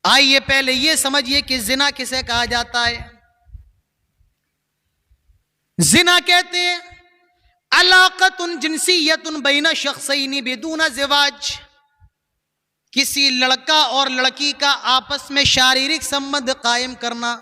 آئیے پہلے یہ سمجھیے کہ زنا کسے کہا جاتا ہے. زنا کہتے ہیں علاقۃ جنسیۃ بین شخصین بدون زواج, کسی لڑکا اور لڑکی کا آپس میں شاریرک سمبند قائم کرنا,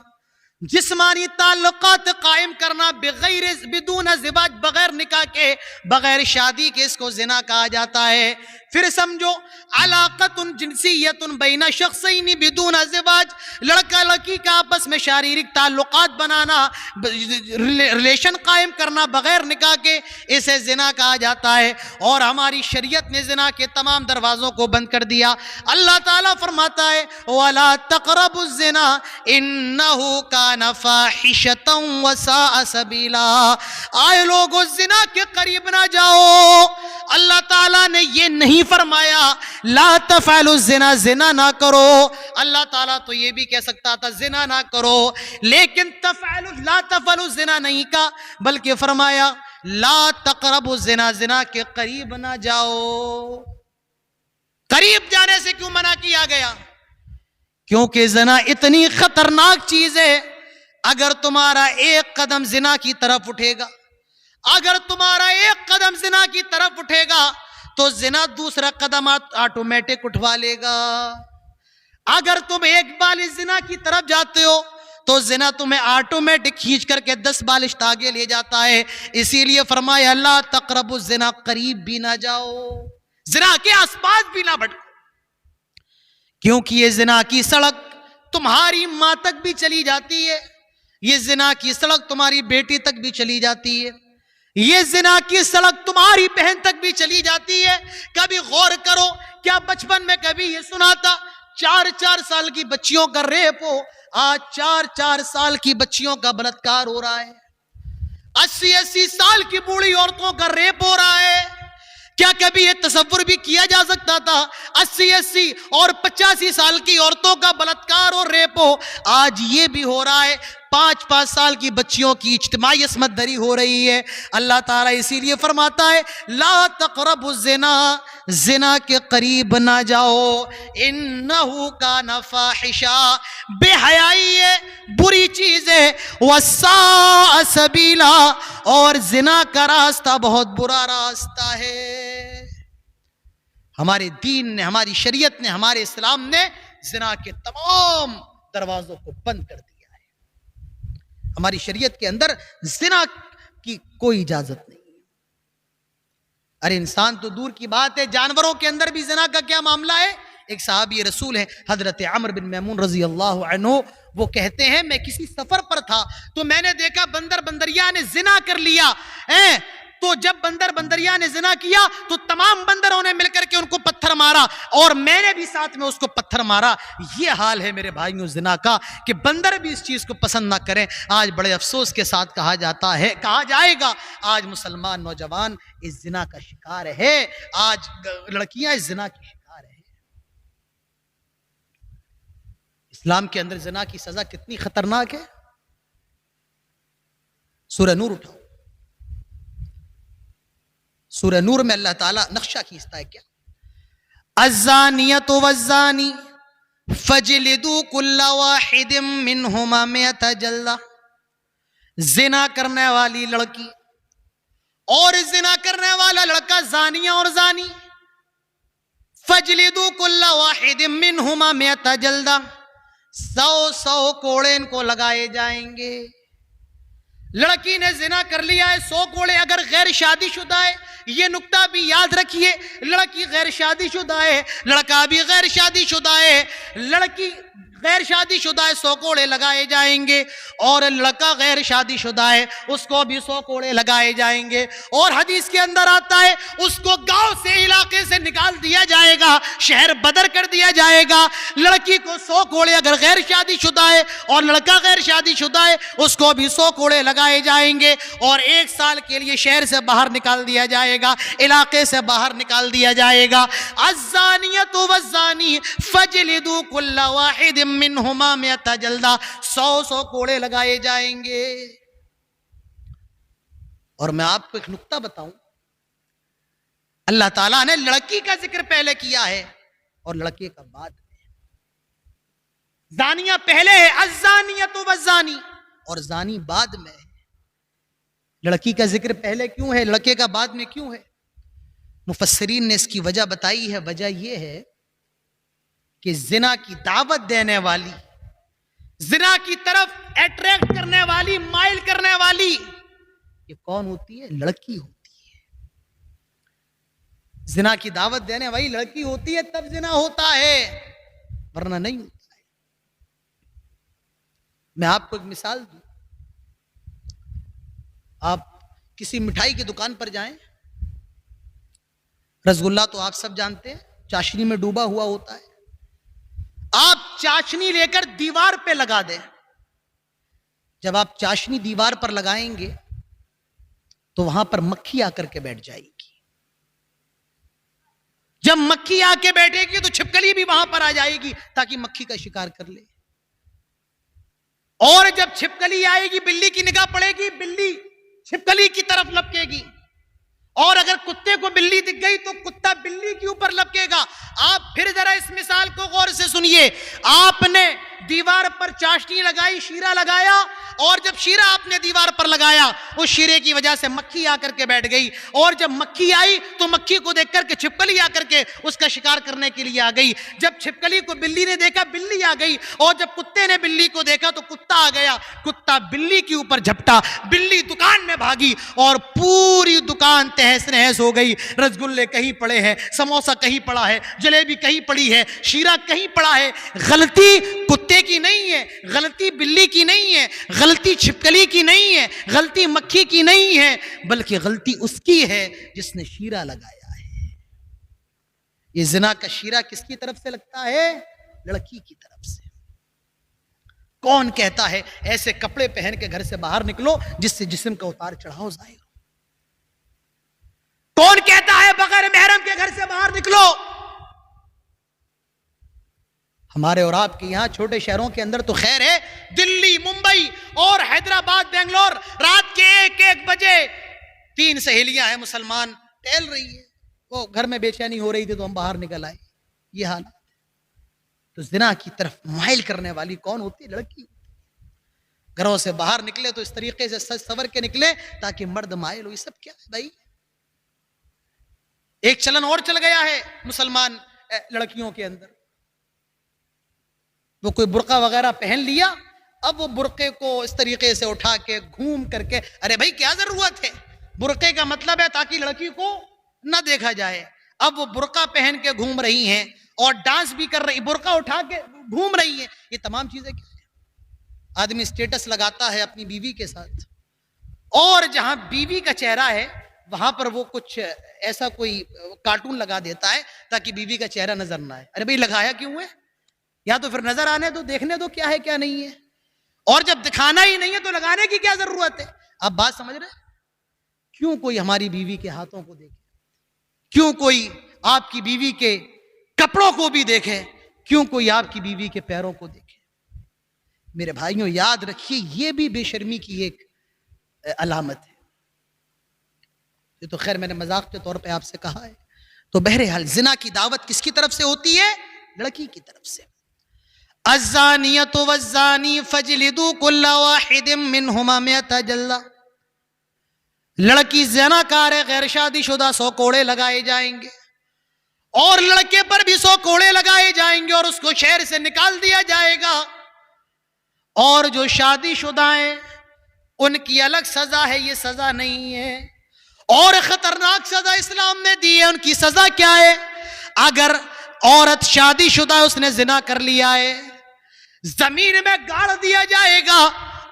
جسمانی تعلقات قائم کرنا, بدون زواج, بغیر نکاح کے, بغیر شادی کے, اس کو زنا کہا جاتا ہے. پھر سمجھو علاقۃ جنسیۃ بین شخصین بدون زواج, لڑکا لڑکی کا آپس میں شاریرک تعلقات بنانا, ریلیشن قائم کرنا بغیر نکاح کے, اسے زنا کہا جاتا ہے. اور ہماری شریعت نے زنا کے تمام دروازوں کو بند کر دیا. اللہ تعالیٰ فرماتا ہے وَلَا تَقْرَبُوا الزِّنَا إِنَّهُ كَانَ فَاحِشَةً وَسَاءَ سَبِيلًا, آئے لوگو زنا کے قریب نہ جاؤ. اللہ تعالیٰ نے یہ نہیں فرمایا لا تفعلوا الزنا, زنا نہ کرو. اللہ تعالیٰ تو یہ بھی کہہ سکتا تھا زنا نہ کرو, لیکن لا تفعلوا الزنا نہیں کہا, بلکہ فرمایا لا تقربوا الزنا, زنا کے قریب نہ جاؤ. قریب جانے سے کیوں منع کیا گیا؟ کیونکہ زنا اتنی خطرناک چیز ہے, اگر تمہارا ایک قدم زنا کی طرف اٹھے گا, اگر تمہارا ایک قدم زنا کی طرف اٹھے گا تو زنا دوسرا قدم آٹومیٹک اٹھوا لے گا. اگر تم ایک بالش زنا کی طرف جاتے ہو تو زنا تمہیں آٹومیٹک کھینچ کر کے 10 بالشت آگے لے جاتا ہے. اسی لیے فرمایا لا تقربوا الزنا, قریب بھی نہ جاؤ, زنا کے آس پاس بھی نہ بھٹکو, کیونکہ یہ زنا کی سڑک تمہاری ماں تک بھی چلی جاتی ہے, یہ زنا کی سڑک تمہاری بیٹی تک بھی چلی جاتی ہے, یہ زنا کی سڑک تمہاری بہن تک بھی چلی جاتی ہے. کبھی غور کرو, کیا بچپن میں کبھی یہ سنا تھا 4 سال کی بچیوں کا ریپ ہو؟ آج 4 سال کی بچیوں کا بلاತ್ಕಾರ ہو رہا ہے, 80 سال کی بوڑھی عورتوں کا ریپ ہو رہا ہے. کیا کبھی یہ تصور بھی کیا جا سکتا تھا 80 اور 85 سال کی عورتوں کا بلاತ್ಕಾರ اور ریپ ہو؟ آج یہ بھی ہو رہا ہے. 5 سال کی بچیوں کی اجتماعی عصمت دری ہو رہی ہے. اللہ تعالیٰ اسی لیے فرماتا ہے لا تقربوا الزنا, زنا کے قریب نہ جاؤ, انہو کان فاحشہ, بے حیائی ہے, بری چیز ہے, وساء سبیلا, اور زنا کا راستہ بہت برا راستہ ہے. ہمارے دین نے, ہماری شریعت نے, ہمارے اسلام نے زنا کے تمام دروازوں کو بند کر دیا. ہماری شریعت کے اندر زنا کی کوئی اجازت نہیں. ارے انسان تو دور کی بات ہے, جانوروں کے اندر بھی زنا کا کیا معاملہ ہے. ایک صحابی رسول ہے حضرت عمر بن میمون رضی اللہ عنہ, وہ کہتے ہیں میں کسی سفر پر تھا تو میں نے دیکھا بندر بندریا نے زنا کر لیا, تو جب بندر بندریا نے زنا کیا تو تمام بندروں نے مل کر کے ان کو پتھر مارا اور میں نے بھی ساتھ میں اس کو پتھر مارا. یہ حال ہے میرے بھائیوں زنا کا کہ بندر بھی اس چیز کو پسند نہ کریں. آج بڑے افسوس کے ساتھ کہا جائے گا آج مسلمان نوجوان اس زنا کا شکار ہے, آج لڑکیاں اس زنا کی شکار ہیں. اسلام کے اندر زنا کی سزا کتنی خطرناک ہے. سورہ نور اٹھاؤ. سورہ نور میں اللہ تعالیٰ نقشہ کھینچتا ہے کیا؟ الزانیۃ والزانی فجلدوا کل واحد منہما مئۃ جلدہ. زنا کرنے والی لڑکی اور زنا کرنے والا لڑکا, زانیہ اور زانی, فجلدوا کل واحد منہما مئۃ جلدہ, 100 کوڑے ان کو لگائے جائیں گے. لڑکی نے زنا کر لیا ہے, 100 کوڑے. اگر غیر شادی شدہ ہے, یہ نکتہ بھی یاد رکھیے, لڑکی غیر شادی شدہ ہے, لڑکا بھی غیر شادی شدہ ہے. لڑکی غیر شادی شدہ ہے, 100 کوڑے لگائے جائیں گے, اور لڑکا غیر شادی شدہ ہے, اس کو بھی 100 کوڑے لگائے جائیں گے. اور حدیث کے اندر آتا ہے اس کو گاؤں سے, علاقے سے نکال دیا جائے گا, شہر بدر کر دیا جائے گا. لڑکی کو 100 کوڑے اگر غیر شادی شدہ ہے اور لڑکا غیر شادی شدہ ہے, اس کو بھی 100 کوڑے لگائے جائیں گے, اور 1 سال کے لیے شہر سے باہر نکال دیا جائے گا, علاقے سے باہر نکال دیا جائے گا. الزانیۃ والزانی فجلدوا کل واحد منہما مئۃ جلدہ, 100 کوڑے لگائے جائیں گے. اور میں آپ کو ایک نکتہ بتاؤں, اللہ تعالیٰ نے لڑکی کا ذکر پہلے کیا ہے اور لڑکے کا بعد میں. زانیہ پہلے ہے, الزانیۃ والزانی, اور زانی بعد میں ہے. لڑکی کا ذکر پہلے کیوں ہے, لڑکے کا بعد میں کیوں ہے؟ مفسرین نے اس کی وجہ بتائی ہے. وجہ یہ ہے کہ زنا کی دعوت دینے والی, زنا کی طرف اٹریکٹ کرنے والی, مائل کرنے والی, یہ کون ہوتی ہے؟ لڑکی ہوتی ہے. زنا کی دعوت دینے والی لڑکی ہوتی ہے, تب زنا ہوتا ہے, ورنہ نہیں ہوتا ہے. میں آپ کو ایک مثال دوں. آپ کسی مٹھائی کی دکان پر جائیں, رسگلہ تو آپ سب جانتے ہیں, چاشنی میں ڈوبا ہوا ہوتا ہے. آپ چاشنی لے کر دیوار پہ لگا دیں. جب آپ چاشنی دیوار پر لگائیں گے تو وہاں پر مکھی آ کر کے بیٹھ جائے گی. جب مکھی آ کے بیٹھے گی تو چھپکلی بھی وہاں پر آ جائے گی تاکہ مکھی کا شکار کر لے. اور جب چھپکلی آئے گی, بلی کی نگاہ پڑے گی, بلی چھپکلی کی طرف لپکے گی. اور اگر کتے کو بلی دکھ گئی تو کتا بلی کے اوپر لپکے گا. آپ پھر ذرا اس مثال کو غور سے سنیے. آپ نے دیوار پر چاشنی لگائی, شیرہ لگایا, اور جب شیرہ آپ نے دیوار پر لگایا, اس شیرے کی وجہ سے مکھی آ کر کے بیٹھ گئی, اور جب مکھی آئی تو مکھی کو دیکھ کر کے چھپکلی آ کر کے اس کا شکار کرنے کے لیے آ گئی. جب چھپکلی کو بلی نے دیکھا, بلی آ گئی, اور جب کتے نے بلی کو دیکھا تو کتا آ گیا. کتا بلی کے اوپر جھپٹا, بلی دکان میں بھاگی, اور پوری دکان تہس نہس ہو گئی. رسگلے کہیں پڑے ہیں, سموسہ کہیں پڑا ہے, جلیبی کہیں پڑی ہے, شیرہ کہیں پڑا ہے. غلطی کتے کی نہیں ہے, غلطی بلی کی نہیں ہے, غلطی چھپکلی کی نہیں ہے, غلطی مکھی کی نہیں ہے, بلکہ غلطی اس کی ہے جس نے شیرہ لگایا ہے. یہ زنا کا شیرہ کس کی طرف سے لگتا ہے؟ لڑکی کی طرف سے. کون کہتا ہے ایسے کپڑے پہن کے گھر سے باہر نکلو جس سے جسم کا اتار چڑھاؤ ظاہر ہو؟ کون کہتا ہے بغیر محرم کے گھر سے باہر نکلو؟ ہمارے اور آپ کے یہاں چھوٹے شہروں کے اندر تو خیر ہے, دلی, ممبئی اور حیدرآباد, بنگلور, رات کے 1 بجے 3 سہیلیاں ہیں مسلمان ٹہل رہی ہے. وہ گھر میں بے چینی ہو رہی تھی تو ہم باہر نکل آئے. یہ حالات. تو زنا کی طرف مائل کرنے والی کون ہوتی ہے؟ لڑکی. گھروں سے باہر نکلے تو اس طریقے سے سج سور کے نکلے تاکہ مرد مائل ہو. یہ سب کیا ہے بھائی؟ ایک چلن اور چل گیا ہے مسلمان لڑکیوں کے اندر. وہ کوئی برقع وغیرہ پہن لیا, اب وہ برقعے کو اس طریقے سے اٹھا کے گھوم کر کے, ارے بھائی کیا ضرورت ہے؟ برقعے کا مطلب ہے تاکہ لڑکی کو نہ دیکھا جائے. اب وہ برقع پہن کے گھوم رہی ہیں اور ڈانس بھی کر رہی, برقع اٹھا کے گھوم رہی ہیں. یہ تمام چیزیں کیا ہیں؟ آدمی اسٹیٹس لگاتا ہے اپنی بیوی کے ساتھ, اور جہاں بیوی کا چہرہ ہے وہاں پر وہ کچھ ایسا کوئی کارٹون لگا دیتا ہے تاکہ بیوی کا چہرہ نظر نہ آئے. ارے بھائی لگایا کیوں ہے؟ یا تو پھر نظر آنے دو, دیکھنے دو کیا ہے کیا نہیں ہے. اور جب دکھانا ہی نہیں ہے تو لگانے کی کیا ضرورت ہے؟ آپ بات سمجھ رہے ہیں؟ کیوں کوئی ہماری بیوی کے ہاتھوں کو دیکھے؟ کیوں کوئی آپ کی بیوی کے کپڑوں کو بھی دیکھے؟ کیوں کوئی آپ کی بیوی کے پیروں کو دیکھے؟ میرے بھائیوں یاد رکھیے یہ بھی بے شرمی کی ایک علامت ہے. یہ تو خیر میں نے مذاق کے طور پہ آپ سے کہا ہے. تو بہرحال زنا کی دعوت کس کی طرف سے ہوتی ہے؟ لڑکی کی طرف سے. الزانیۃ والزانی فجلدوا کل واحد منہما 100 جلدہ. لڑکی زنا کار ہے, غیر شادی شدہ, 100 کوڑے لگائے جائیں گے, اور لڑکے پر بھی 100 کوڑے لگائے جائیں گے, اور اس کو شہر سے نکال دیا جائے گا. اور جو شادی شدہ ہیں ان کی الگ سزا ہے, یہ سزا نہیں ہے. اور خطرناک سزا اسلام نے دی ہے. ان کی سزا کیا ہے؟ اگر عورت شادی شدہ ہے, اس نے زنا کر لیا ہے, زمین میں گاڑ دیا جائے گا,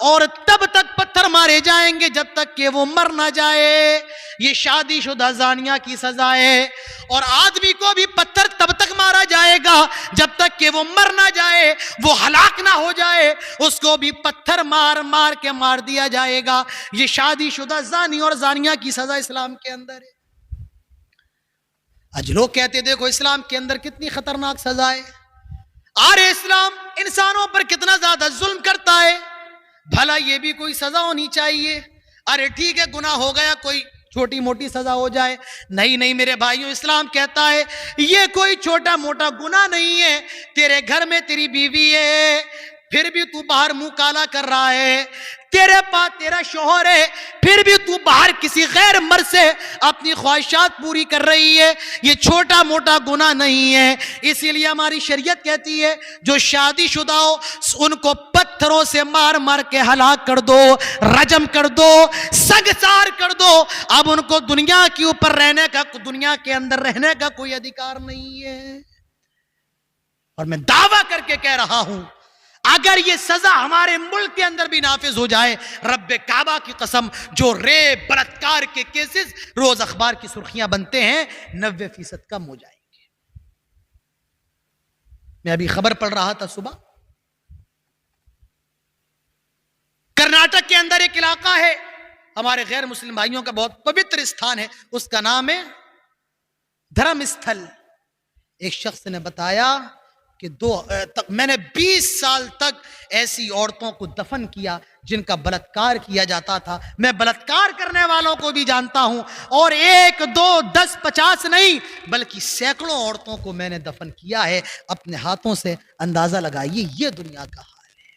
اور تب تک پتھر مارے جائیں گے جب تک کہ وہ مر نہ جائے. یہ شادی شدہ زانیہ کی سزا ہے. اور آدمی کو بھی پتھر تب تک مارا جائے گا جب تک کہ وہ مر نہ جائے, وہ ہلاک نہ ہو جائے, اس کو بھی پتھر مار مار کے مار دیا جائے گا. یہ شادی شدہ زانی اور زانیہ کی سزا اسلام کے اندر ہے. آج لوگ کہتے دیکھو اسلام کے اندر کتنی خطرناک سزا ہے, آرے اسلام انسانوں پر کتنا زیادہ ظلم کرتا ہے, بھلا یہ بھی کوئی سزا ہونی چاہیے. ارے ٹھیک ہے گناہ ہو گیا, کوئی چھوٹی موٹی سزا ہو جائے. نہیں نہیں میرے بھائیوں, اسلام کہتا ہے یہ کوئی چھوٹا موٹا گناہ نہیں ہے. تیرے گھر میں تیری بیوی ہے, پھر بھی تو باہر منہ کالا کر رہا ہے. تیرے پاس تیرا شوہر ہے, پھر بھی تو باہر کسی غیر مرد سے اپنی خواہشات پوری کر رہی ہے. یہ چھوٹا موٹا گناہ نہیں ہے. اسی لیے ہماری شریعت کہتی ہے جو شادی شدہ ہو ان کو پتھروں سے مار مار کے ہلاک کر دو, رجم کر دو, سنگسار کر دو. اب ان کو دنیا کے اوپر رہنے کا, دنیا کے اندر رہنے کا کوئی ادھیکار نہیں ہے. اور میں دعویٰ کر کے کہہ رہا ہوں اگر یہ سزا ہمارے ملک کے اندر بھی نافذ ہو جائے, رب کعبہ کی قسم, جو ریپ بلاತ್ಕಾರ کے کیسز روز اخبار کی سرخیاں بنتے ہیں 90% کم ہو جائیں گے. میں ابھی خبر پڑھ رہا تھا صبح, کرناٹک کے اندر ایک علاقہ ہے, ہمارے غیر مسلم بھائیوں کا بہت پوتر استھان ہے, اس کا نام ہے دھرم استھل. ایک شخص نے بتایا کہ میں نے 20 سال تک ایسی عورتوں کو دفن کیا جن کا بلاತ್ಕಾರ کیا جاتا تھا. میں بلاತ್ਕਾਰ کرنے والوں کو بھی جانتا ہوں, اور 1 2 10 50 نہیں بلکہ سینکڑوں عورتوں کو میں نے دفن کیا ہے اپنے ہاتھوں سے. اندازہ لگائیے یہ دنیا کا حال ہے.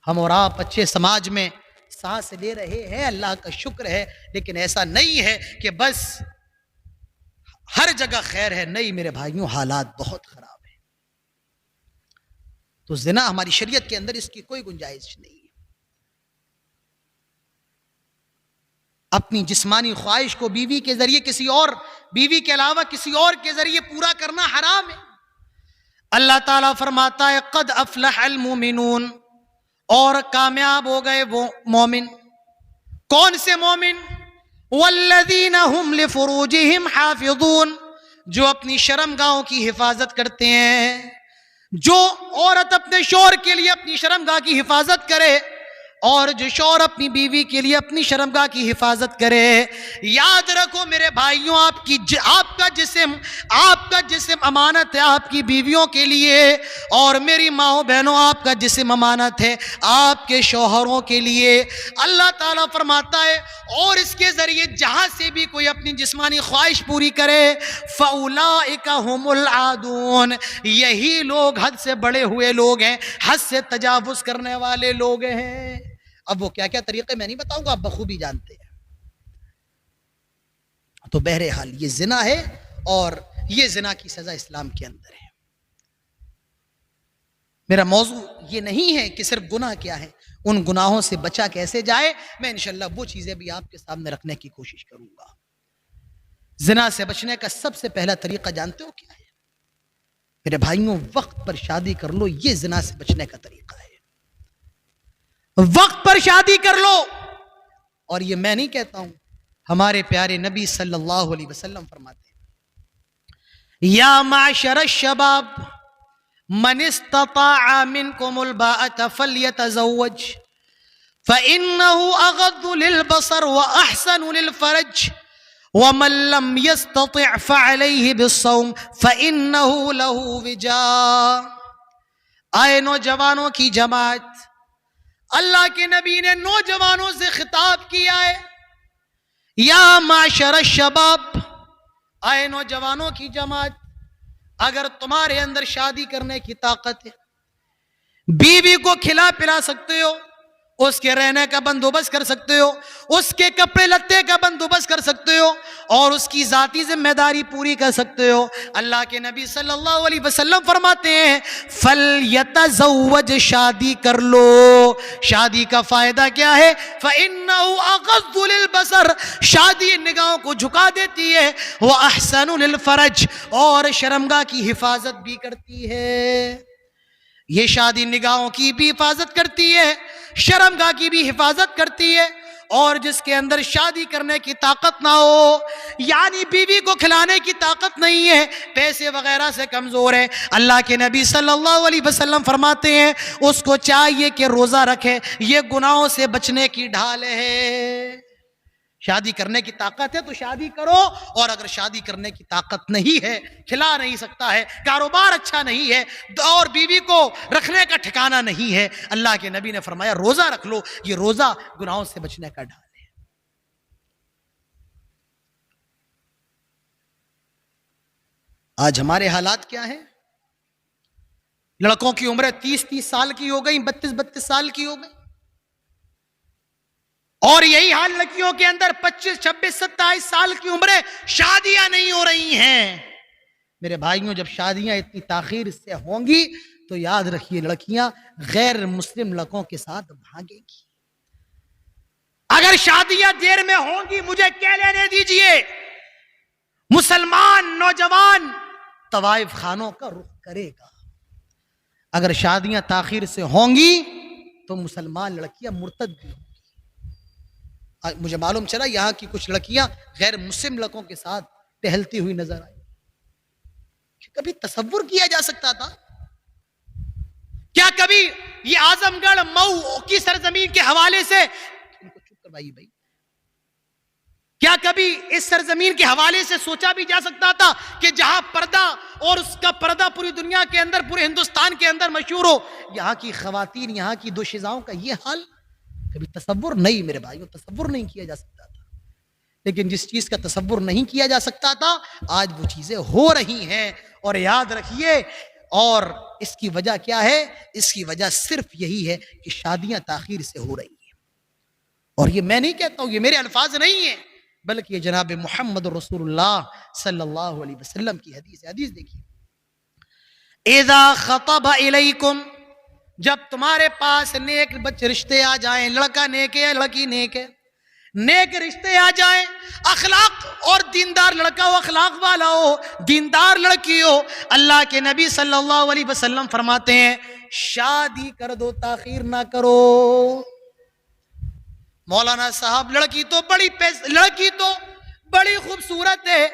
ہم اور آپ اچھے سماج میں سانس لے رہے ہیں, اللہ کا شکر ہے, لیکن ایسا نہیں ہے کہ بس ہر جگہ خیر ہے. نہیں میرے بھائیوں, حالات بہت خراب. تو زنا ہماری شریعت کے اندر اس کی کوئی گنجائش نہیں ہے. اپنی جسمانی خواہش کو بیوی کے ذریعے کسی اور, بیوی کے علاوہ کسی اور کے ذریعے پورا کرنا حرام ہے. اللہ تعالیٰ فرماتا ہے قد افلح المومنون, اور کامیاب ہو گئے وہ مومن. کون سے مومن؟ والذین هم لفروجہم حافظون, جو اپنی شرمگاہوں کی حفاظت کرتے ہیں. جو عورت اپنے شوہر کے لیے اپنی شرمگاہ کی حفاظت کرے, اور جو شوہر اپنی بیوی کے لیے اپنی شرمگاہ کی حفاظت کرے. یاد رکھو میرے بھائیوں, آپ کا جسم امانت ہے آپ کی بیویوں کے لیے, اور میری ماؤں بہنوں آپ کا جسم امانت ہے آپ کے شوہروں کے لیے. اللہ تعالیٰ فرماتا ہے اور اس کے ذریعے جہاں سے بھی کوئی اپنی جسمانی خواہش پوری کرے فَأُولَئِكَ هُمُ الْعَادُونَ, یہی لوگ حد سے بڑے ہوئے لوگ ہیں, حد سے تجاوز کرنے والے لوگ ہیں. اب وہ کیا کیا طریقے میں نہیں بتاؤں گا, آپ بخوبی جانتے ہیں. تو بہرحال یہ زنا ہے, اور یہ زنا کی سزا اسلام کے اندر ہے. میرا موضوع یہ نہیں ہے کہ صرف گناہ کیا ہے, ان گناہوں سے بچا کیسے جائے. میں انشاءاللہ وہ چیزیں بھی آپ کے سامنے رکھنے کی کوشش کروں گا. زنا سے بچنے کا سب سے پہلا طریقہ جانتے ہو کیا ہے؟ میرے بھائیوں, وقت پر شادی کر لو, یہ زنا سے بچنے کا طریقہ ہے. وقت پر شادی کر لو. اور یہ میں نہیں کہتا ہوں, ہمارے پیارے نبی صلی اللہ علیہ وسلم فرماتے ہیں یا معشر الشباب من استطاع منکم الباءة فلیتزوج فإنه اغض للبصر واحسن للفرج ومن لم يستطع فعليه بالصوم فإنه له وجاء. آئے نوجوانوں کی جماعت، اللہ کے نبی نے نوجوانوں سے خطاب کیا ہے یا معشر الشباب، آئے نوجوانوں کی جماعت، اگر تمہارے اندر شادی کرنے کی طاقت ہے، بیوی کو کھلا پلا سکتے ہو، اس کے رہنے کا بندوبست کر سکتے ہو، اس کے کپڑے لتے کا بندوبست کر سکتے ہو، اور اس کی ذاتی ذمہ داری پوری کر سکتے ہو، اللہ کے نبی صلی اللہ علیہ وسلم فرماتے ہیں فَلْيَتَزَوَّجْ، شادی کر لو. شادی کا فائدہ کیا ہے؟ فَإِنَّهُ أَغَضُّ لِلْبَصَرِ، شادی نگاہوں کو جھکا دیتی ہے، وَأَحْسَنُ لِلْفَرَجِ، اور شرمگاہ کی حفاظت بھی کرتی ہے. یہ شادی نگاہوں کی بھی حفاظت کرتی ہے، شرمگاہ کی بھی حفاظت کرتی ہے. اور جس کے اندر شادی کرنے کی طاقت نہ ہو، یعنی بیوی کو کھلانے کی طاقت نہیں ہے، پیسے وغیرہ سے کمزور ہے، اللہ کے نبی صلی اللہ علیہ وسلم فرماتے ہیں اس کو چاہیے کہ روزہ رکھے، یہ گناہوں سے بچنے کی ڈھال ہے. شادی کرنے کی طاقت ہے تو شادی کرو، اور اگر شادی کرنے کی طاقت نہیں ہے، کھلا نہیں سکتا ہے، کاروبار اچھا نہیں ہے، اور بیوی کو رکھنے کا ٹھکانہ نہیں ہے، اللہ کے نبی نے فرمایا روزہ رکھ لو، یہ روزہ گناہوں سے بچنے کا ڈھال ہے. آج ہمارے حالات کیا ہیں؟ لڑکوں کی عمریں 30 سال کی ہو گئی، 32 سال کی ہو گئی، اور یہی حال لڑکیوں کے اندر 25 26 27 سال کی عمریں، شادیاں نہیں ہو رہی ہیں. میرے بھائیوں، جب شادیاں اتنی تاخیر سے ہوں گی تو یاد رکھیے لڑکیاں غیر مسلم لڑکوں کے ساتھ بھاگیں گی. اگر شادیاں دیر میں ہوں گی، مجھے کہہ لینے دیجئے، مسلمان نوجوان طوائف خانوں کا رخ کرے گا. اگر شادیاں تاخیر سے ہوں گی تو مسلمان لڑکیاں مرتد بھی ہوں گی. مجھے معلوم چلا یہاں کی کچھ لڑکیاں غیر مسلم لڑکوں کے ساتھ ٹہلتی ہوئی نظر آئی. کبھی تصور کیا جا سکتا تھا؟ کیا کبھی یہ اعظم گڑھ مئو کی سرزمین کے حوالے سے، ان کو چپ کروائیے بھائی، کیا کبھی اس سرزمین کے حوالے سے سوچا بھی جا سکتا تھا کہ جہاں پردہ، اور اس کا پردہ پوری دنیا کے اندر، پورے ہندوستان کے اندر مشہور ہو، یہاں کی خواتین، یہاں کی دوشیزاؤں کا یہ حال؟ کبھی تصور نہیں میرے بھائیوں، تصور نہیں کیا جا سکتا تھا. لیکن جس چیز کا تصور نہیں کیا جا سکتا تھا آج وہ چیزیں ہو رہی ہیں. اور یاد رکھیے، اور اس کی وجہ کیا ہے؟ اس کی وجہ صرف یہی ہے کہ شادیاں تاخیر سے ہو رہی ہیں. اور یہ میں نہیں کہتا ہوں، یہ میرے الفاظ نہیں ہیں، بلکہ یہ جناب محمد رسول اللہ صلی اللہ علیہ وسلم کی حدیث ہے. حدیث دیکھیے، اذا خطب الیکم، جب تمہارے پاس نیک بچے رشتے آ جائیں، لڑکا نیک ہے، لڑکی نیک ہے، نیک رشتے آ جائیں، اخلاق اور دیندار لڑکا ہو، اخلاق والا ہو، دیندار لڑکی ہو، اللہ کے نبی صلی اللہ علیہ وسلم فرماتے ہیں شادی کر دو، تاخیر نہ کرو. مولانا صاحب لڑکی تو بڑی خوبصورت ہے،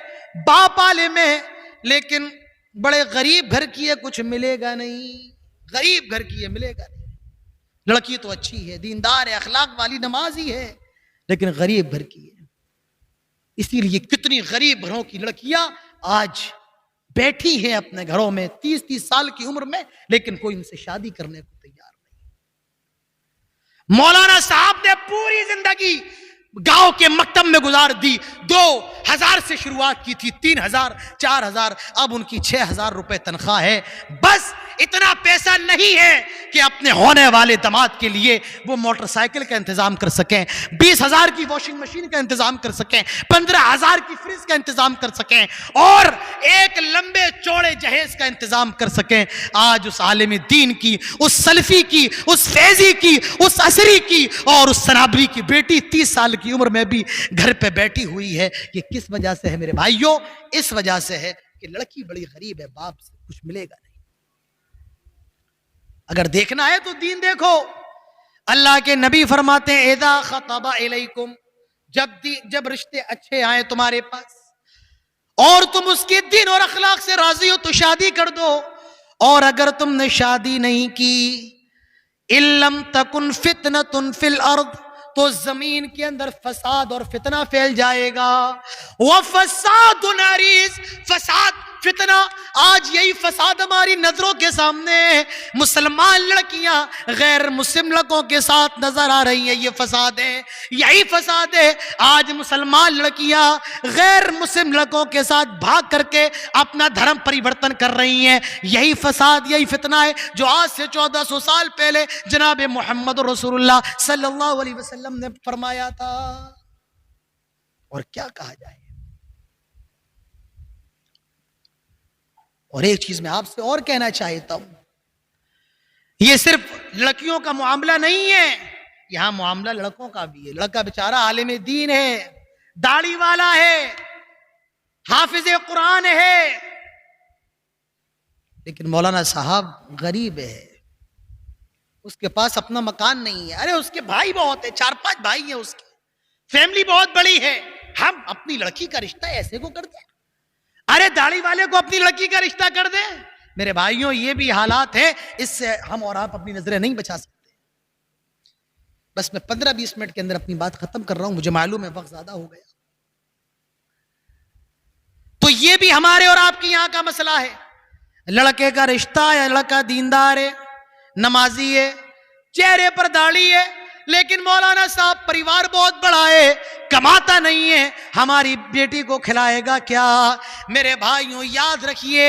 باپ عالم ہے، لیکن بڑے غریب گھر کی ہے، کچھ ملے گا نہیں. غریب گھر کی ہے، ملے گا نہیں. لڑکی تو اچھی ہے، دیندار ہے، اخلاق والی، نمازی ہے، لیکن غریب گھر کی ہے. اسی لیے کتنی غریب گھروں کی لڑکیاں آج بیٹھی ہیں اپنے گھروں میں 30 سال کی عمر میں، لیکن کوئی ان سے شادی کرنے کو تیار نہیں. مولانا صاحب نے پوری زندگی گاؤں کے مکتب میں گزار دی. 2000 سے شروعات کی تھی، 3000 4000، اب ان کی 6000 روپے تنخواہ ہے. بس اتنا پیسہ نہیں ہے کہ اپنے ہونے والے داماد کے لیے وہ موٹر سائیکل کا انتظام کر سکیں، 20,000 کی واشنگ مشین کا انتظام کر سکیں، 15,000 کی فریج کا انتظام کر سکیں، اور ایک لمبے چوڑے جہیز کا انتظام کر سکیں. آج اس عالم دین کی، اس سلفی کی، اس فیضی کی، اس عصری کی اور اس سنابری کی بیٹی 30 سال کی عمر میں بھی گھر پہ بیٹھی ہوئی ہے. یہ کس وجہ سے ہے میرے بھائیوں؟ اس وجہ سے ہے کہ لڑکی بڑی غریب ہے، باپ سے کچھ ملے گا نہیں. اگر دیکھنا ہے تو دین دیکھو. اللہ کے نبی فرماتے ہیں اذا خطب الیکم، جب رشتے اچھے آئے تمہارے پاس اور تم اس کے دین اور اخلاق سے راضی ہو تو شادی کر دو، اور اگر تم نے شادی نہیں کی اِلَّمْ تَكُنْ فِتْنَةٌ فِي الْأَرْضِ تو زمین کے اندر فساد اور فتنہ پھیل جائے گا۔ وَفَسَادٌ عَرِيضٌ، فساد فتنہ، آج یہی فساد ہماری نظروں کے سامنے ہے، مسلمان لڑکیاں غیر مسلم لڑکوں کے ساتھ نظر آ رہی ہیں، یہ فساد ہے، یہی فساد ہے۔ آج مسلمان لڑکیاں غیر مسلم لڑکوں کے ساتھ بھاگ کر کے اپنا دھرم پریورتن کر رہی ہیں، یہی فساد، یہی فتنہ ہے جو آج سے 1400 سال پہلے جناب محمد رسول اللہ صلی اللہ علیہ وسلم نے فرمایا تھا۔ اور کیا کہا جائے، اور ایک چیز میں آپ سے اور کہنا چاہتا ہوں، یہ صرف لڑکیوں کا معاملہ نہیں ہے، یہاں معاملہ لڑکوں کا بھی ہے۔ لڑکا بیچارہ عالم دین ہے، داڑھی والا ہے، حافظ قرآن ہے، لیکن مولانا صاحب غریب ہے، اس کے پاس اپنا مکان نہیں ہے۔ ارے اس کے بھائی بہت ہیں، 4-5 بھائی ہیں، اس کی فیملی بہت بڑی ہے، ہم اپنی لڑکی کا رشتہ ایسے کو کر دیں؟ ارے داڑھی والے کو اپنی لڑکی کا رشتہ کر دیں؟ میرے بھائیوں یہ بھی حالات ہیں، اس سے ہم اور آپ اپنی نظریں نہیں بچا سکتے۔ بس میں 15-20 منٹ کے اندر اپنی بات ختم کر رہا ہوں، مجھے معلوم ہے وقت زیادہ ہو گیا۔ تو یہ بھی ہمارے اور آپ کی یہاں کا مسئلہ ہے، لڑکے کا رشتہ یا لڑکا دیندار ہے، نمازی ہے، چہرے پر داڑھی ہے، لیکن مولانا صاحب پریوار بہت بڑا ہے، کماتا نہیں ہے، ہماری بیٹی کو کھلائے گا کیا؟ میرے بھائیوں یاد رکھیے،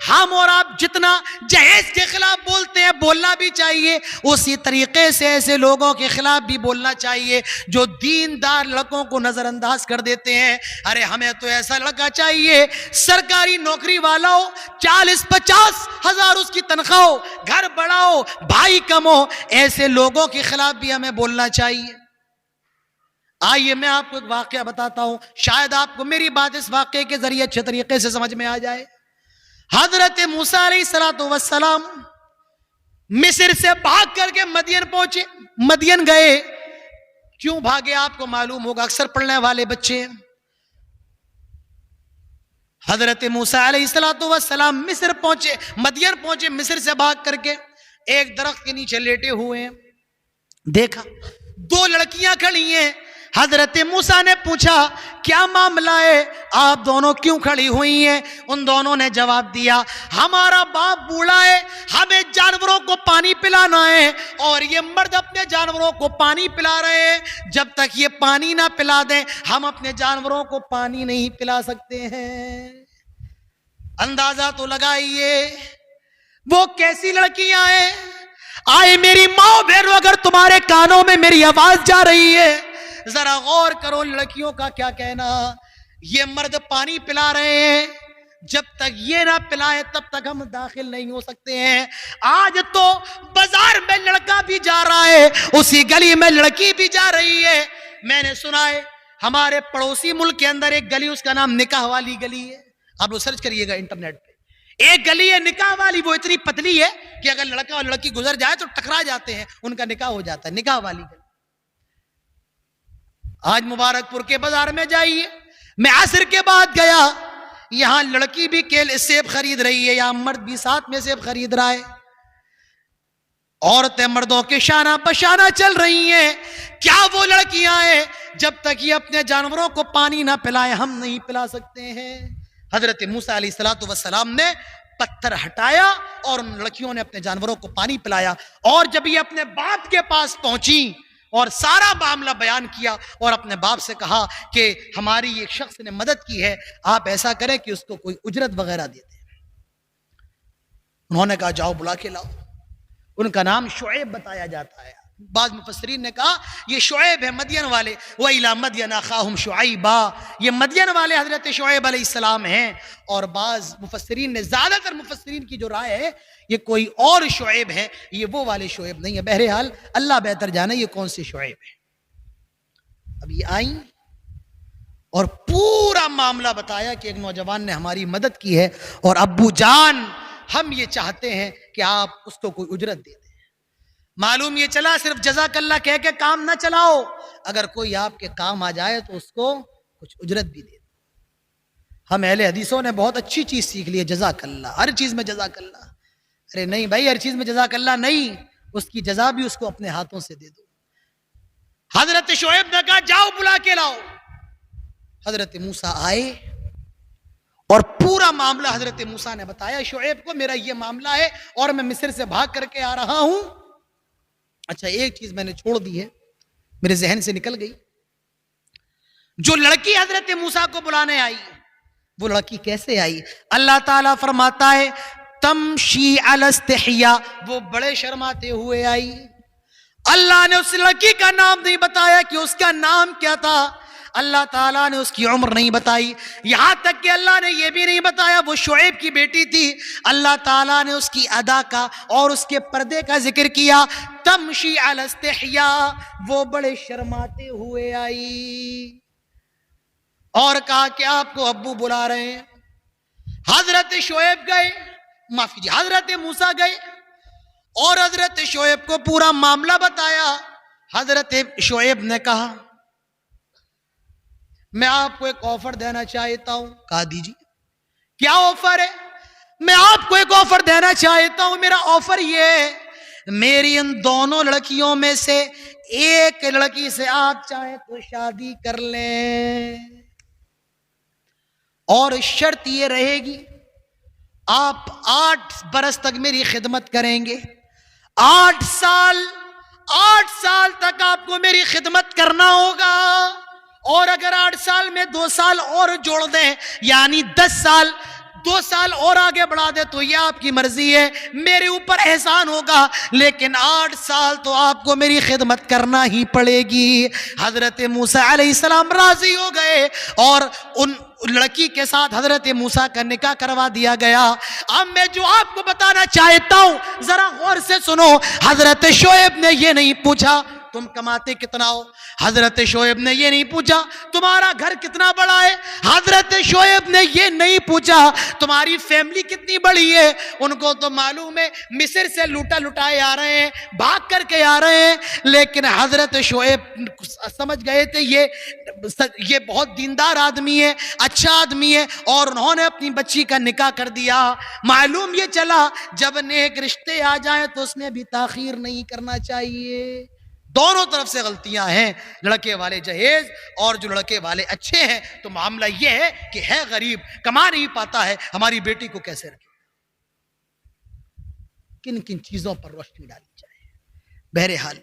ہم اور آپ جتنا جہیز کے خلاف بولتے ہیں بولنا بھی چاہیے، اسی طریقے سے ایسے لوگوں کے خلاف بھی بولنا چاہیے جو دیندار لڑکوں کو نظر انداز کر دیتے ہیں۔ ارے ہمیں تو ایسا لڑکا چاہیے سرکاری نوکری والا ہو، 40-50 ہزار اس کی تنخواہ ہو، گھر بڑا ہو، بھائی کم ہو، ایسے لوگوں کے خلاف بھی ہمیں بولنا چاہیے۔ آئیے میں آپ کو ایک واقعہ بتاتا ہوں، شاید آپ کو میری بات اس واقعے کے ذریعے اچھے طریقے سے سمجھ میں آ جائے۔ حضرت موسیٰ علیہ السلام مصر سے بھاگ کر کے مدین پہنچے، مدین گئے۔ کیوں بھاگے آپ کو معلوم ہوگا، اکثر پڑھنے والے بچے ہیں۔ حضرت موسیٰ علیہ السلام مصر پہنچے، مدین پہنچے، مصر سے بھاگ کر کے ایک درخت کے نیچے لیٹے ہوئے ہیں، دیکھا 2 لڑکیاں کھڑی ہیں۔ حضرت موسیٰ نے پوچھا کیا معاملہ ہے، آپ دونوں کیوں کھڑی ہوئی ہیں؟ ان دونوں نے جواب دیا ہمارا باپ بوڑھا ہے، ہمیں جانوروں کو پانی پلانا ہے، اور یہ مرد اپنے جانوروں کو پانی پلا رہے ہیں، جب تک یہ پانی نہ پلا دیں ہم اپنے جانوروں کو پانی نہیں پلا سکتے ہیں۔ اندازہ تو لگائیے وہ کیسی لڑکیاں ہیں۔ آئے میری ماں بہنوں، اگر تمہارے کانوں میں میری آواز جا رہی ہے ذرا غور کرو، لڑکیوں کا کیا کہنا۔ یہ مرد پانی پلا رہے ہیں، جب تک یہ نہ پلائے تب تک ہم داخل نہیں ہو سکتے ہیں۔ آج تو بازار میں لڑکا بھی جا رہا ہے، اسی گلی میں لڑکی بھی جا رہی ہے۔ میں نے سنا ہے ہمارے پڑوسی ملک کے اندر ایک گلی، اس کا نام نکاح والی گلی ہے، آپ لوگ سرچ کریے گا انٹرنیٹ پہ۔ ایک گلی ہے نکاح والی، وہ اتنی پتلی ہے کہ اگر لڑکا اور لڑکی گزر جائے تو ٹکرا جاتے ہیں، ان کا نکاح ہو جاتا ہے، نکاح والی گلی۔ آج مبارک پور کے بازار میں جائیے، میں عصر کے بعد گیا، یہاں لڑکی بھی سیب خرید رہی ہے، یہاں مرد بھی ساتھ میں سیب خرید رہا ہے، عورتیں مردوں کے شانہ بشانہ چل رہی ہیں۔ کیا وہ لڑکیاں ہیں؟ جب تک یہ اپنے جانوروں کو پانی نہ پلائے ہم نہیں پلا سکتے ہیں۔ حضرت موسیٰ علیہ السلام نے پتھر ہٹایا اور ان لڑکیوں نے اپنے جانوروں کو پانی پلایا، اور جب یہ اپنے باپ کے پاس پہنچی اور سارا معاملہ بیان کیا اور اپنے باپ سے کہا کہ ہماری ایک شخص نے مدد کی ہے، آپ ایسا کریں کہ اس کو کوئی اجرت وغیرہ دے دیں۔ انہوں نے کہا جاؤ بلا کے لاؤ۔ ان کا نام شعیب بتایا جاتا ہے، بعض مفسرین نے کہا یہ شعیب ہے، مدین والے، وَإِلَىٰ مَدْيَنَ أَخَاهُمْ شُعَيْبًا، یہ مدین والے حضرت شعیب علیہ السلام ہیں۔ اور بعض مفسرین نے، زیادہ تر مفسرین کی جو رائے ہے یہ کوئی اور شعیب ہے، یہ وہ والے شعیب نہیں ہے۔ بہرحال اللہ بہتر جانے یہ کون سے شعیب ہے۔ اب یہ آئیں اور پورا معاملہ بتایا کہ ایک نوجوان نے ہماری مدد کی ہے، اور ابو جان ہم یہ چاہتے ہیں کہ آپ اس کو کوئی اجرت دے دیں۔ معلوم یہ چلا صرف جزاک اللہ کہہ کے کام نہ چلاؤ، اگر کوئی آپ کے کام آ جائے تو اس کو کچھ اجرت بھی دے دو۔ ہم اہل حدیثوں نے بہت اچھی چیز سیکھ لی ہے، جزاک اللہ، ہر چیز میں جزاک اللہ۔ ارے نہیں بھائی، ہر چیز میں جزاک اللہ نہیں، اس کی جزا بھی اس کو اپنے ہاتھوں سے دے دو۔ حضرت شعیب نے کہا جاؤ بلا کے لاؤ۔ حضرت موسیٰ آئے اور پورا معاملہ حضرت موسیٰ نے بتایا شعیب کو، میرا یہ معاملہ ہے اور میں مصر سے بھاگ کر کے آ رہا ہوں۔ اچھا ایک چیز میں نے چھوڑ دی ہے، میرے ذہن سے نکل گئی۔ جو لڑکی حضرت موسیٰ کو بلانے آئی، وہ لڑکی کیسے آئی؟ اللہ تعالیٰ فرماتا ہے تمشی علی استحیاء، وہ بڑے شرماتے ہوئے آئی۔ اللہ نے اس لڑکی کا نام نہیں بتایا کہ اس کا نام کیا تھا، اللہ تعالیٰ نے اس کی عمر نہیں بتائی، یہاں تک کہ اللہ نے یہ بھی نہیں بتایا وہ شعیب کی بیٹی تھی۔ اللہ تعالیٰ نے اس کی ادا کا اور اس کے پردے کا ذکر کیا، تمشی علی استحیاء، وہ بڑے شرماتے ہوئے آئی، اور کہا کہ آپ کو ابو بلا رہے ہیں۔ حضرت شعیب گئے، معافی جی، حضرت موسیٰ گئے اور حضرت شعیب کو پورا معاملہ بتایا۔ حضرت شعیب نے کہا میں آپ کو ایک آفر دینا چاہتا ہوں۔ کہا دیجیے، کیا آفر ہے؟ میں آپ کو ایک آفر دینا چاہتا ہوں، میرا آفر یہ ہے، میری ان دونوں لڑکیوں میں سے ایک لڑکی سے آپ چاہیں تو شادی کر لیں، اور شرط یہ رہے گی آپ 8 برس تک میری خدمت کریں گے، 8 سال تک آپ کو میری خدمت کرنا ہوگا، اور اگر 8 سال میں 2 سال اور جوڑ دیں یعنی 10 سال، 2 سال اور آگے بڑھا دے تو یہ آپ کی مرضی ہے، میرے اوپر احسان ہوگا، لیکن 8 سال تو آپ کو میری خدمت کرنا ہی پڑے گی۔ حضرت موسیٰ علیہ السلام راضی ہو گئے اور ان لڑکی کے ساتھ حضرت موسیٰ کا نکاح کروا دیا گیا۔ اب میں جو آپ کو بتانا چاہتا ہوں ذرا غور سے سنو۔ حضرت شعیب نے یہ نہیں پوچھا تم کماتے کتنا ہو، حضرت شعیب نے یہ نہیں پوچھا تمہارا گھر کتنا بڑا ہے، حضرت شعیب نے یہ نہیں پوچھا تمہاری فیملی کتنی بڑی ہے، ان کو تو معلوم ہے مصر سے لوٹا لٹائے آ رہے ہیں، بھاگ کر کے آ رہے ہیں، لیکن حضرت شعیب سمجھ گئے تھے یہ بہت دیندار آدمی ہے، اچھا آدمی ہے، اور انہوں نے اپنی بچی کا نکاح کر دیا۔ معلوم یہ چلا جب نیک رشتے آ جائیں تو اس میں بھی تاخیر نہیں کرنا چاہیے۔ دونوں طرف سے غلطیاں ہیں، لڑکے والے جہیز اور جو لڑکے والے اچھے ہیں، تو معاملہ یہ ہے کہ ہے غریب، کما نہیں پاتا ہے، ہماری بیٹی کو کیسے رکھے، کن کن چیزوں پر روشنی ڈالی جائے۔ بہرحال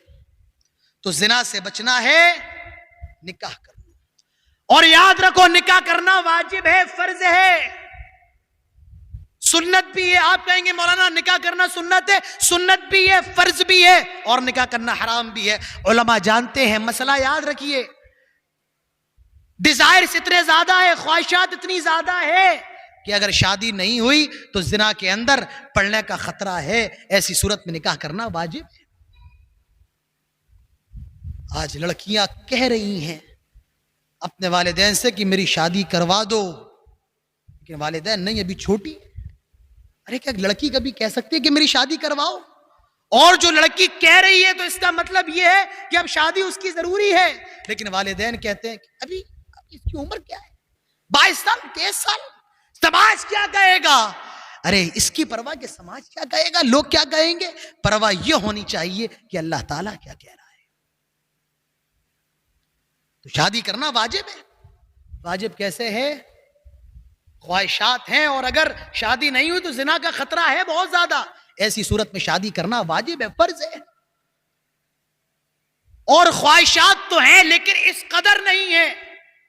تو زنا سے بچنا ہے، نکاح کرنا، اور یاد رکھو نکاح کرنا واجب ہے، فرض ہے، سنت بھی ہے۔ آپ کہیں گے مولانا نکاح کرنا سنت ہے، سنت بھی ہے، فرض بھی ہے، اور نکاح کرنا حرام بھی ہے۔ علماء جانتے ہیں، مسئلہ یاد رکھیے، ڈیزائرز اتنے زیادہ ہے، خواہشات اتنی زیادہ ہے کہ اگر شادی نہیں ہوئی تو زنا کے اندر پڑنے کا خطرہ ہے، ایسی صورت میں نکاح کرنا واجب ہے۔ آج لڑکیاں کہہ رہی ہیں اپنے والدین سے کہ میری شادی کروا دو، لیکن والدین نہیں، ابھی چھوٹی۔ ارے کیا لڑکی کبھی کہہ سکتی ہے کہ میری شادی کرواؤ؟ اور جو لڑکی کہہ رہی ہے تو اس کا مطلب یہ ہے کہ اب شادی اس کی ضروری ہے، لیکن والدین کہتے ہیں کہ ابھی اس کی عمر کیا ہے، 22 سال 23 سال، سماج کیا کہے گا؟ ارے اس کی پرواہ کہ سماج کیا کہے گا، لوگ کیا کہیں گے، پرواہ یہ ہونی چاہیے کہ اللہ تعالیٰ کیا کہہ رہا ہے۔ تو شادی کرنا واجب ہے۔ واجب کیسے ہے؟ خواہشات ہیں، اور اگر شادی نہیں ہوئی تو زنا کا خطرہ ہے بہت زیادہ، ایسی صورت میں شادی کرنا واجب ہے، فرض ہے۔ اور خواہشات تو ہیں لیکن اس قدر نہیں ہے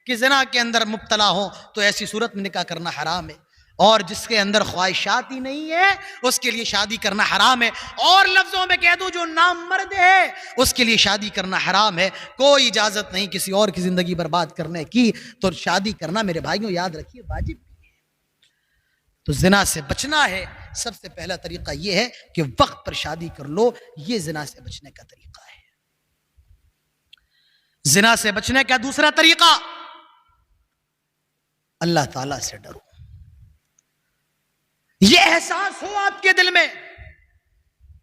کہ زنا کے اندر مبتلا ہو، تو ایسی صورت میں نکاح کرنا حرام ہے۔ اور جس کے اندر خواہشات ہی نہیں ہے اس کے لیے شادی کرنا حرام ہے، اور لفظوں میں کہہ دوں جو نام مرد ہے اس کے لیے شادی کرنا حرام ہے۔ کوئی اجازت نہیں کسی اور کی زندگی برباد کرنے کی، تو شادی کرنا میرے بھائیوں یاد رکھیے واجب ہے۔ تو زنا سے بچنا ہے، سب سے پہلا طریقہ یہ ہے کہ وقت پر شادی کر لو، یہ زنا سے بچنے کا طریقہ ہے۔ زنا سے بچنے کا دوسرا طریقہ، اللہ تعالیٰ سے ڈرو۔ یہ احساس ہو آپ کے دل میں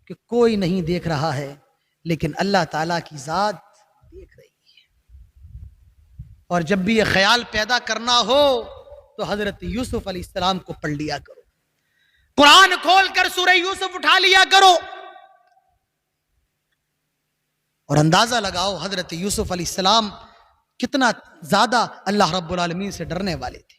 کہ کوئی نہیں دیکھ رہا ہے لیکن اللہ تعالیٰ کی ذات دیکھ رہی ہے۔ اور جب بھی یہ خیال پیدا کرنا ہو تو حضرت یوسف علیہ السلام کو پڑھ لیا کرو، قرآن کھول کر سورہ یوسف اٹھا لیا کرو اور اندازہ لگاؤ حضرت یوسف علیہ السلام کتنا زیادہ اللہ رب العالمین سے ڈرنے والے تھے.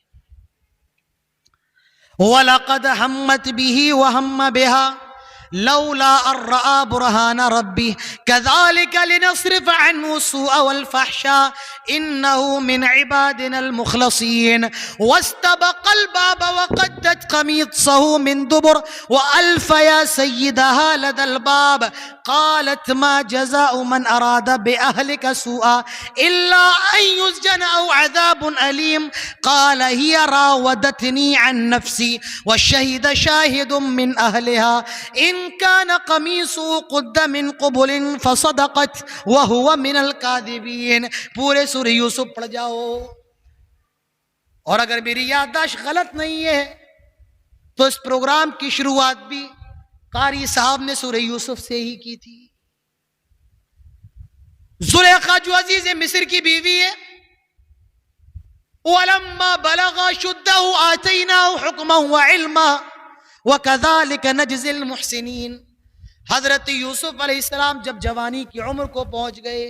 وَلَقَدْ هَمَّتْ بِهِ وَهَمَّ بِهَا لولا أن رأى برهان ربه كذلك لنصرف عنه السوء والفحشاء إنه من عبادنا المخلصين واستبق الباب وقدت قميصه من دبر وألف يا سيدها لدى الباب قالت ما جزاء من أراد بأهلك سوءا إلا أن يسجن أو عذاب أليم قال هي راودتني عن نفسي وشهد شاهد من أهلها إن كان قميصه قد من قبل فصدقت وهو من الكاذبين. پورے سورہ یوسف پڑھ جاؤ، اور اگر میری یادداشت غلط نہیں ہے تو اس پروگرام کی شروعات بھی قاری صاحب نے سورہ یوسف سے ہی کی تھی. زلیخا جو عزیز مصر کی بیوی ہے، وَلَمَّا بَلَغَ شُدَّهُ آتَيْنَاهُ حُكْمًا وَعِلْمًا وَكَذَلِكَ نَجْزِي الْمُحْسِنِينَ. حضرت یوسف علیہ السلام جب جوانی کی عمر کو پہنچ گئے،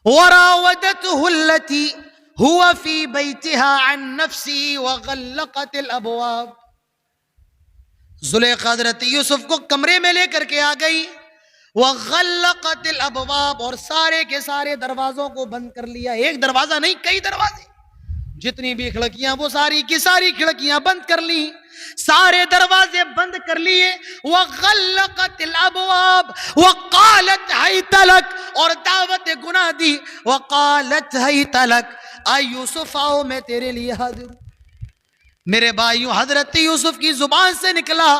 وَرَاوَدَتْهُ الَّتِي هُوَ فِي بَيْتِهَا عَن نَفْسِهِ وَغَلَّقَتِ الْأَبْوَابَ. زلیخا حضرت یوسف کو کمرے میں لے کر کے آ گئی، وَغَلَّقَتِ الْأَبْوَابَ، اور سارے کے سارے دروازوں کو بند کر لیا. ایک دروازہ نہیں، کئی دروازے، جتنی بھی کھڑکیاں وہ ساری کی ساری کھڑکیاں بند کر لی، سارے دروازے بند کر لیے. وَغَلَّقَتِ الْأَبْوَابَ وَقَالَتْ حَيْتَ لَكَ، اور دعوت گناہ دی. وَقَالَتْ حَيْتَ لَكَ، اے یوسف آؤ میں تیرے لیے حاضر ہوں. میرے بھائیوں، حضرت یوسف کی زبان سے نکلا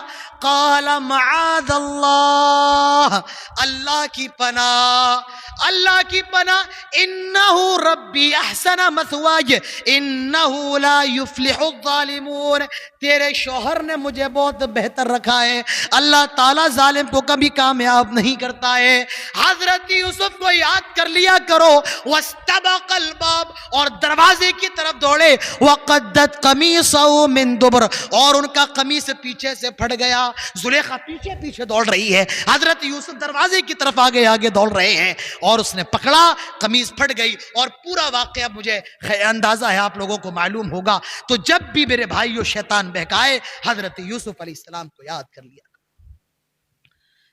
قال معاذ اللہ، اللہ کی پناہ، اللہ کی پناہ، انہو ربی احسن مثواج انہو لا یفلح الظالمون. تیرے شوہر نے مجھے بہت بہتر رکھا ہے، اللہ تعالیٰ ظالم کو کبھی کامیاب نہیں کرتا ہے. حضرت یوسف کو یاد کر لیا کرو. واستبق الباب، اور دروازے کی طرف دوڑے. وقدت قمیصہ من دبر، اور ان کا قمیص پیچھے سے پھٹ گیا. زلیخا پیچھے پیچھے دوڑ رہی ہے، حضرت یوسف دروازے کی طرف آگے آگے دوڑ رہے ہیں، اور اس نے پکڑا، قمیص پھٹ گئی. اور پورا واقعہ مجھے اندازہ ہے آپ لوگوں کو معلوم ہوگا. تو جب بھی میرے بھائیو شیطان بہکائے، حضرت یوسف علیہ السلام کو یاد کر لیا.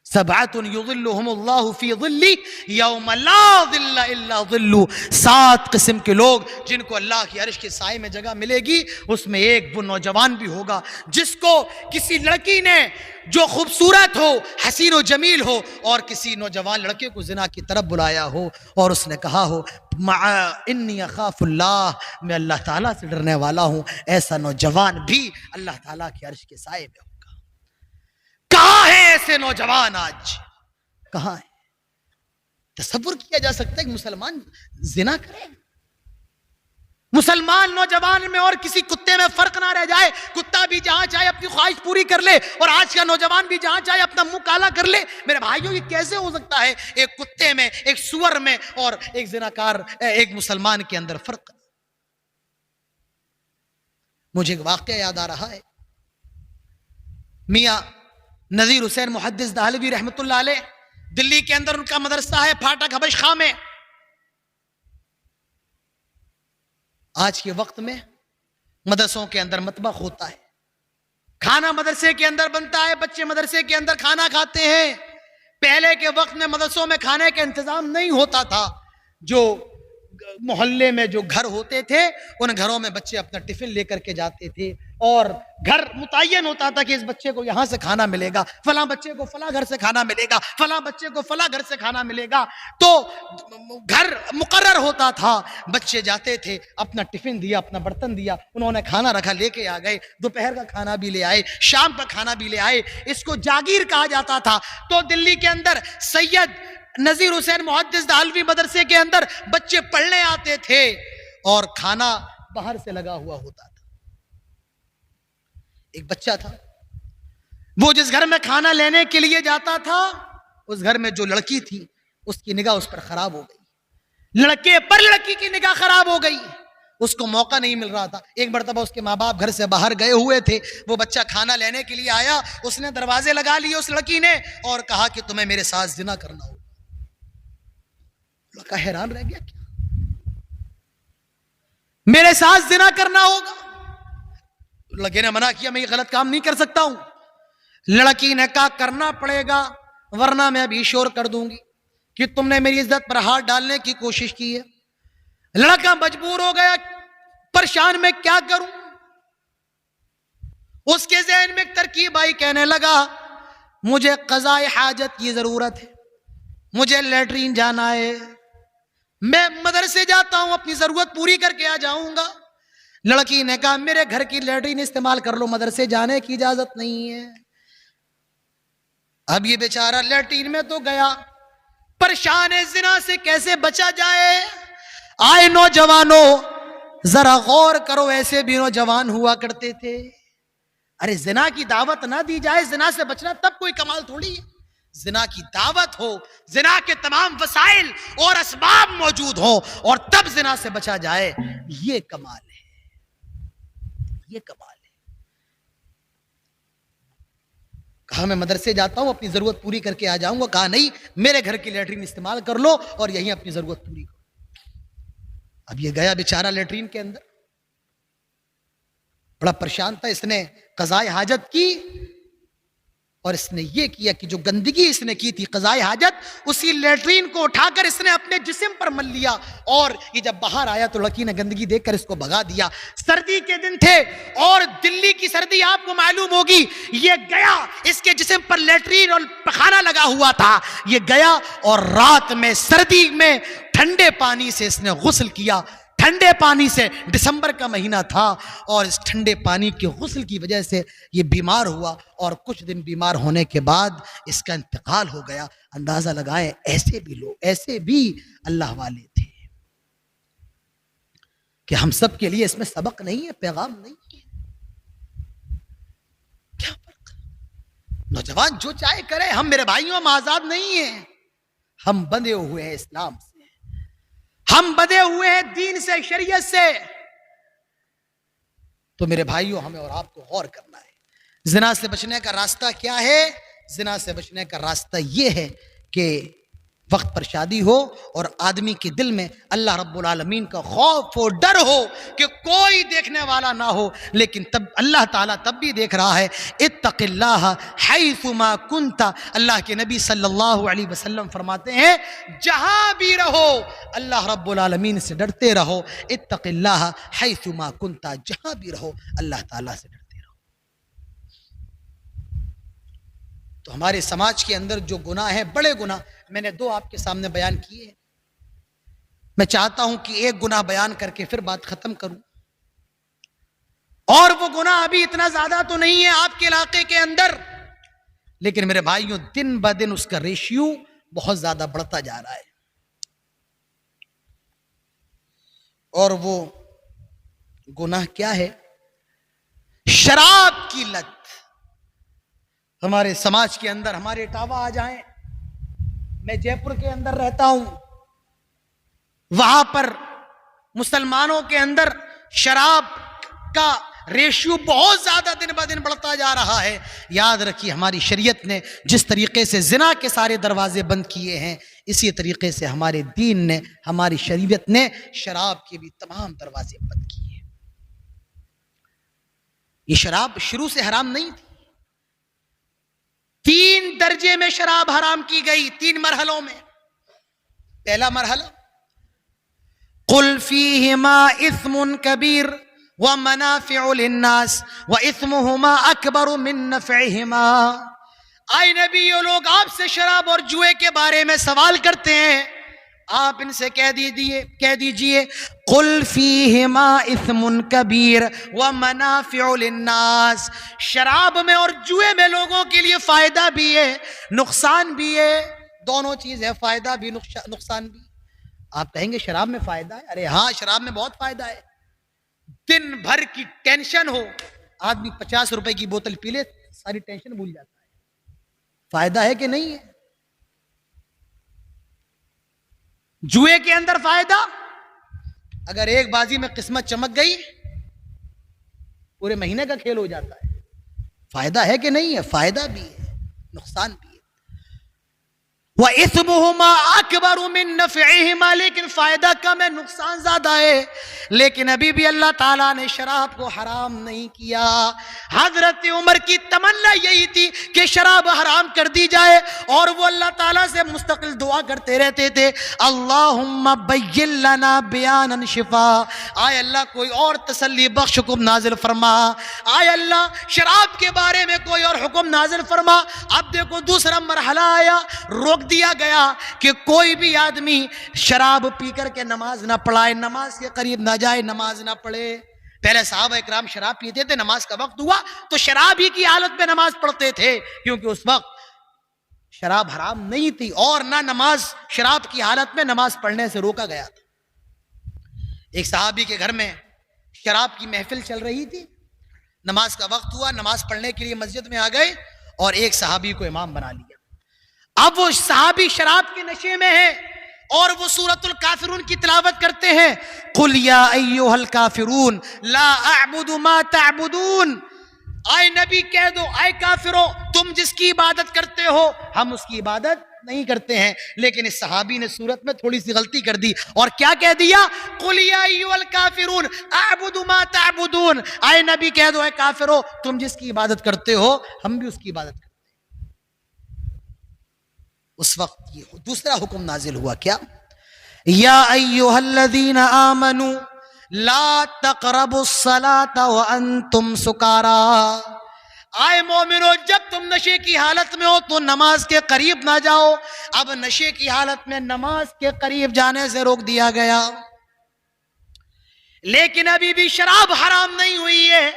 سبعۃ یظلہم اللہ فی ظلہ یوم لا ظل الا ظلہ. 7 قسم کے لوگ جن کو اللہ کی عرش کے سائے میں جگہ ملے گی. اس میں ایک وہ نوجوان بھی ہوگا جس کو کسی لڑکی نے جو خوبصورت ہو، حسین و جمیل ہو، اور کسی نوجوان لڑکے کو زنا کی طرف بلایا ہو، اور اس نے کہا ہو انی اخاف اللہ، میں اللہ تعالیٰ سے ڈرنے والا ہوں. ایسا نوجوان بھی اللہ تعالیٰ کی عرش کے سائے میں ہوگا. کہاں ہے ایسے نوجوان؟ آج کہاں ہے؟ تصور کیا جا سکتا ہے کہ مسلمان زنا کرے؟ مسلمان نوجوان میں اور کسی کتے میں فرق نہ رہ جائے. کتا بھی جہاں چاہے اپنی خواہش پوری کر لے، اور آج کا نوجوان بھی جہاں چاہے اپنا منہ کالا کر لے. میرے بھائیوں، یہ کیسے ہو سکتا ہے؟ ایک کتے میں، ایک سور میں، اور ایک زناکار، ایک مسلمان کے اندر فرق. مجھے ایک واقعہ یاد آ رہا ہے. میاں نذیر حسین محدث دہلوی رحمۃ اللہ علیہ، دلی کے اندر ان کا مدرسہ ہے پھاٹک حبش خاں میں. آج کے وقت میں مدرسوں کے اندر مطبخ ہوتا ہے، کھانا مدرسے کے اندر بنتا ہے، بچے مدرسے کے اندر کھانا کھاتے ہیں. پہلے کے وقت میں مدرسوں میں کھانے کا انتظام نہیں ہوتا تھا. جو محلے میں جو گھر ہوتے تھے، ان گھروں میں بچے اپنا ٹفن لے کر کے جاتے تھے، اور گھر متعین ہوتا تھا کہ اس بچے کو یہاں سے کھانا ملے گا، فلاں بچے کو فلاں گھر سے کھانا ملے گا، فلاں بچے کو فلاں گھر سے کھانا ملے گا. تو گھر مقرر ہوتا تھا، بچے جاتے تھے، اپنا ٹفن دیا، اپنا برتن دیا، انہوں نے کھانا رکھا، لے کے آ گئے. دوپہر کا کھانا بھی لے آئے، شام کا کھانا بھی لے آئے. اس کو جاگیر کہا جاتا تھا. تو دلی کے اندر سید نذیر حسین محدث دہلوی مدرسے کے اندر بچے پڑھنے آتے تھے، اور کھانا باہر سے لگا ہوا ہوتا تھا. ایک بچہ تھا، وہ جس گھر میں کھانا لینے کے لیے جاتا تھا، اس گھر میں جو لڑکی تھی، اس کی نگاہ اس پر خراب ہو گئی. لڑکے پر لڑکی کی نگاہ خراب ہو گئی. اس کو موقع نہیں مل رہا تھا. ایک مرتبہ اس کے ماں باپ گھر سے باہر گئے ہوئے تھے, وہ بچہ کھانا لینے کے لیے آیا, اس نے دروازے لگا لیے اس لڑکی نے اور کہا کہ تمہیں میرے ساتھ زنا کرنا ہوگا. لڑکا حیران رہ گیا, کیا میرے ساتھ زنا کرنا ہوگا؟ لڑکے نے منع کیا, میں یہ غلط کام نہیں کر سکتا ہوں. لڑکی نے کہا کرنا پڑے گا ورنہ میں ابھی شور کر دوں گی کہ تم نے میری عزت پر ہاتھ ڈالنے کی کوشش کی ہے. لڑکا مجبور ہو گیا, پریشان میں کیا کروں. اس کے ذہن میں ایک ترکیب آئی, کہنے لگا مجھے قضاء حاجت کی ضرورت ہے, مجھے لیٹرین جانا ہے, میں مدرسے جاتا ہوں, اپنی ضرورت پوری کر کے آ جاؤں گا. لڑکی نے کہا میرے گھر کی لیٹرین استعمال کر لو, مدرسے جانے کی اجازت نہیں ہے. اب یہ بیچارہ لیٹرین میں تو گیا, پریشان ہے زنا سے کیسے بچا جائے. آئے نوجوانوں ذرا غور کرو, ایسے بھی نوجوان ہوا کرتے تھے. ارے زنا کی دعوت نہ دی جائے, زنا سے بچنا تب کوئی کمال تھوڑی ہے. زنا کی دعوت ہو, زنا کے تمام وسائل اور اسباب موجود ہوں اور تب زنا سے بچا جائے, یہ کمال ہے, یہ کمال ہے. کہا میں مدرسے جاتا ہوں, اپنی ضرورت پوری کر کے آ جاؤں گا. کہا نہیں, میرے گھر کی لیٹرین استعمال کر لو اور یہیں اپنی ضرورت پوری کرو. اب یہ گیا بیچارہ لیٹرین کے اندر, بڑا پریشان تھا. اس نے قضاء حاجت کی اور اس نے یہ کیا کہ جو گندگی اس نے کی تھی قضاء حاجت, اسی لیٹرین کو اٹھا کر اس نے اپنے جسم پر مل لیا. اور یہ جب باہر آیا تو لڑکی نے گندگی دیکھ کر اس کو بھگا دیا. سردی کے دن تھے اور دلی کی سردی آپ کو معلوم ہوگی. یہ گیا, اس کے جسم پر لیٹرین اور پخانہ لگا ہوا تھا, یہ گیا اور رات میں سردی میں ٹھنڈے پانی سے اس نے غسل کیا. ٹھنڈے پانی سے, دسمبر کا مہینہ تھا اور اس ٹھنڈے پانی کے غسل کی وجہ سے یہ بیمار ہوا اور کچھ دن بیمار ہونے کے بعد اس کا انتقال ہو گیا. اندازہ لگائیں, ایسے بھی لوگ, ایسے بھی اللہ والے تھے کہ ہم سب کے لیے اس میں سبق نہیں ہے, پیغام نہیں ہے. کیا فرق, نوجوان جو چاہے کرے, ہم میرے بھائیوں ہم آزاد نہیں ہیں, ہم بندھے ہوئے ہیں اسلام سے, ہم بدے ہوئے ہیں دین سے, شریعت سے. تو میرے بھائیوں ہمیں اور آپ کو غور کرنا ہے. زنا سے بچنے کا راستہ کیا ہے؟ زنا سے بچنے کا راستہ یہ ہے کہ وقت پر شادی ہو اور آدمی کے دل میں اللہ رب العالمین کا خوف و ڈر ہو کہ کوئی دیکھنے والا نہ ہو, لیکن تب اللہ تعالیٰ تب بھی دیکھ رہا ہے. اتق اللہ حیث ما کنت, اللہ کے نبی صلی اللہ علیہ وسلم فرماتے ہیں جہاں بھی رہو اللہ رب العالمین سے ڈرتے رہو. اتق اللہ حیث ما کنت, جہاں بھی رہو اللہ تعالیٰ سے ڈرتے رہو. تو ہمارے سماج کے اندر جو گناہ ہیں, بڑے گناہ, میں نے 2 آپ کے سامنے بیان کیے ہیں. میں چاہتا ہوں کہ ایک گناہ بیان کر کے پھر بات ختم کروں. اور وہ گناہ ابھی اتنا زیادہ تو نہیں ہے آپ کے علاقے کے اندر, لیکن میرے بھائیوں دن بدن اس کا ریشیو بہت زیادہ بڑھتا جا رہا ہے. اور وہ گناہ کیا ہے؟ شراب کی لت. ہمارے سماج کے اندر ہمارے اٹاوا آ جائیں, میں جے پور کے اندر رہتا ہوں, وہاں پر مسلمانوں کے اندر شراب کا ریشیو بہت زیادہ دن بدن بڑھتا جا رہا ہے. یاد رکھیے ہماری شریعت نے جس طریقے سے زنا کے سارے دروازے بند کیے ہیں, اسی طریقے سے ہمارے دین نے, ہماری شریعت نے شراب کے بھی تمام دروازے بند کیے ہیں. یہ شراب شروع سے حرام نہیں تھی, 3 درجے میں شراب حرام کی گئی, 3 مرحلوں میں. پہلا مرحلہ قل فیہما اثم کبیر ومنافع للناس واثمہما اکبر من نفعہما. آئے نبی, یہ لوگ آپ سے شراب اور جوئے کے بارے میں سوال کرتے ہیں, آپ ان سے کہہ دیجئے قل فیہما اثم کبیر ومنافع للناس. شراب میں اور جوئے میں لوگوں کے لیے فائدہ بھی ہے, نقصان بھی ہے, دونوں چیز ہے, فائدہ بھی نقصان بھی. آپ کہیں گے شراب میں فائدہ ہے؟ ارے ہاں, شراب میں بہت فائدہ ہے. دن بھر کی ٹینشن ہو, آدمی 50 روپے کی بوتل پی لے, ساری ٹینشن بھول جاتا ہے. فائدہ ہے کہ نہیں ہے؟ جوئے کے اندر فائدہ، اگر ایک بازی میں قسمت چمک گئی پورے مہینے کا کھیل ہو جاتا ہے. فائدہ ہے کہ نہیں ہے؟ فائدہ بھی ہے، نقصان بھی ہے. وَإِثْمُهُمَا أَكْبَرُ مِن نَفْعِهِمَا، لیکن فائدہ کم ہے، نقصان زیادہ ہے. لیکن ابھی بھی اللہ تعالیٰ نے شراب کو حرام نہیں کیا. حضرت عمر کی تمنا یہی تھی کہ شراب حرام کر دی جائے، اور وہ اللہ تعالیٰ سے مستقل دعا کرتے رہتے تھے، اللہم بین لنا بیانا شفا، آئے اللہ کوئی اور تسلی بخش حکم نازل فرما، آئے اللہ شراب کے بارے میں کوئی اور حکم نازل فرما. اب دیکھو دوسرا مرحلہ آیا، روک دیا گیا کہ کوئی بھی آدمی شراب پی کر کے نماز نہ پڑھائے، نماز کے قریب نہ جائے، نماز نہ پڑھے. پہلے صحابہ اکرام شراب پیتے تھے، نماز کا وقت ہوا تو شراب ہی کی حالت میں نماز پڑھتے تھے، کیونکہ اس وقت شراب حرام نہیں تھی، اور نہ نماز شراب کی حالت میں نماز پڑھنے سے روکا گیا تھا. ایک صحابی کے گھر میں شراب کی محفل چل رہی تھی، نماز کا وقت ہوا، نماز پڑھنے کے لیے مسجد میں آ گئے اور ایک صحابی کو امام بنا لیا. اب وہ صحابی شراب کے نشے میں ہے اور وہ سورۃ الکافرون کی تلاوت کرتے ہیں، قل یا ایھا الکافرون لا اعبد ما تعبدون، اے نبی کہہ دو اے کافروں تم جس کی عبادت کرتے ہو ہم اس کی عبادت نہیں کرتے ہیں. لیکن اس صحابی نے سورت میں تھوڑی سی غلطی کر دی اور کیا کہہ دیا، قل یا ایھا الکافرون اعبد ما تعبدون، اے نبی کہہ دو اے کافروں تم جس کی عبادت کرتے ہو ہم بھی اس کی عبادت کرتے ہیں. اس وقت یہ دوسرا حکم نازل ہوا، کیا، یا ایھا الذین آمنوا لا تقربوا الصلاة وانتم سکارا، آئے مومنو جب تم نشے کی حالت میں ہو تو نماز کے قریب نہ جاؤ. اب نشے کی حالت میں نماز کے قریب جانے سے روک دیا گیا، لیکن ابھی بھی شراب حرام نہیں ہوئی ہے.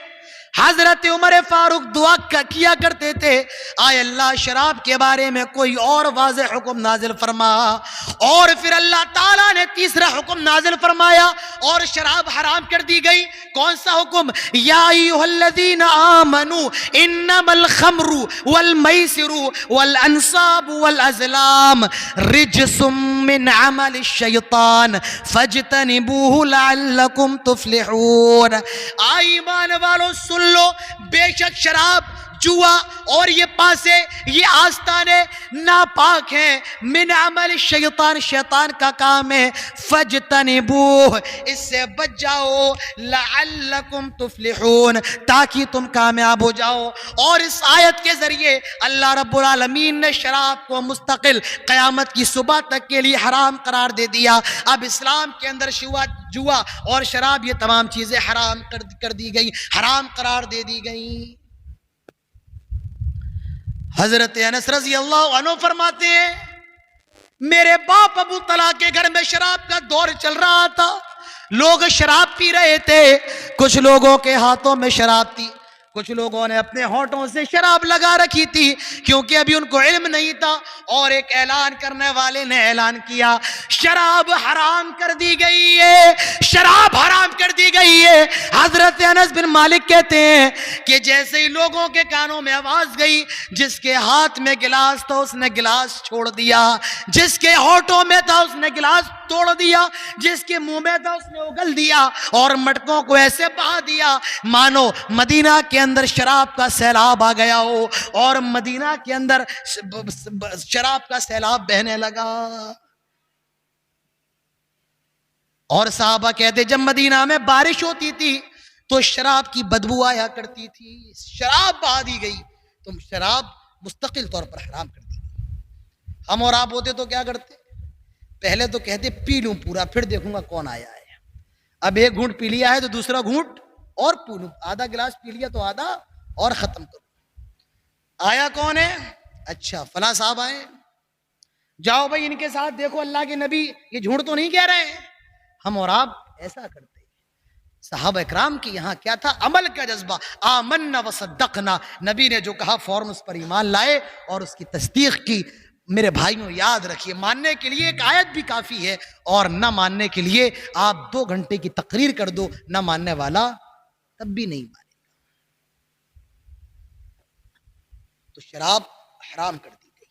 حضرت عمر فاروق دعا کیا کرتے تھے، آئے اللہ شراب کے بارے میں کوئی اور واضح حکم نازل فرما. اور پھر اللہ تعالیٰ نے تیسرا حکم نازل فرمایا اور شراب حرام کر دی گئی. کون سا حکم، یا ایھا الذین آمنوا انما الخمر والمیسر والانصاب والازلام رجس من عمل الشیطان فاجتنبوہ لعلکم تفلحون. ایمان والو سن لو، بے شک شراب، جوا اور یہ پاسے، یہ آستانے ناپاک ہیں، من عمل شیطان، شیطان کا کام ہے. فاجتنبوہ، اس سے بچ جاؤ، لعلکم تفلحون، تاکہ تم کامیاب ہو جاؤ. اور اس آیت کے ذریعے اللہ رب العالمین نے شراب کو مستقل قیامت کی صبح تک کے لیے حرام قرار دے دیا. اب اسلام کے اندر جوا اور شراب یہ تمام چیزیں حرام کر دی گئی، حرام قرار دے دی گئی. حضرت انس رضی اللہ عنہ فرماتے ہیں، میرے باپ ابو طلحہ کے گھر میں شراب کا دور چل رہا تھا، لوگ شراب پی رہے تھے، کچھ لوگوں کے ہاتھوں میں شراب تھی، کچھ لوگوں نے اپنے ہونٹوں سے شراب لگا رکھی تھی، کیونکہ ابھی ان کو علم نہیں تھا. اور ایک اعلان کرنے والے نے اعلان کیا، شراب حرام کر دی گئی ہے، شراب حرام کر دی گئی ہے. حضرت انس بن مالک کہتے ہیں کہ جیسے ہی لوگوں کے کانوں میں آواز گئی، جس کے ہاتھ میں گلاس تھا اس نے گلاس چھوڑ دیا، جس کے ہونٹوں میں تھا اس نے گلاس توڑ دیا، جس کے منہ میں تھا اس نے اگل دیا اور مٹکوں کو ایسے بہا دیا مانو مدینہ کے اندر شراب کا سیلاب آ گیا ہو، اور مدینہ کے اندر شراب کا سیلاب بہنے لگا. اور صحابہ کہتے جب مدینہ میں بارش ہوتی تھی تو شراب کی بدبو آیا کرتی تھی. شراب بہا دی گئی تو شراب مستقل طور پر حرام کر دی گئی. ہم اور آپ ہوتے تو کیا کرتے، پہلے تو کہتے پی لوں پورا پھر دیکھوں گا کون آیا ہے. اب ایک گھونٹ پی لیا ہے تو دوسرا گھونٹ اور پی لوں، آدھا گلاس پی لیا تو آدھا اور ختم کروں. آیا کون ہے، اچھا فلاں صاحب آئے، جاؤ بھائی ان کے ساتھ دیکھو اللہ کے نبی یہ جھوٹ تو نہیں کہہ رہے ہیں. ہم اور آپ ایسا کرتے ہیں. صحابہ اکرام کی یہاں کیا تھا، عمل کا جذبہ، آمنا وصدقنا، نبی نے جو کہا فوراً اس پر ایمان لائے اور اس کی تصدیق کی. میرے بھائیوں یاد رکھیے، ماننے کے لیے ایک آیت بھی کافی ہے، اور نہ ماننے کے لیے آپ 2 گھنٹے کی تقریر کر دو، نہ ماننے والا تب بھی نہیں مانے گا. تو شراب حرام کر دی گئی.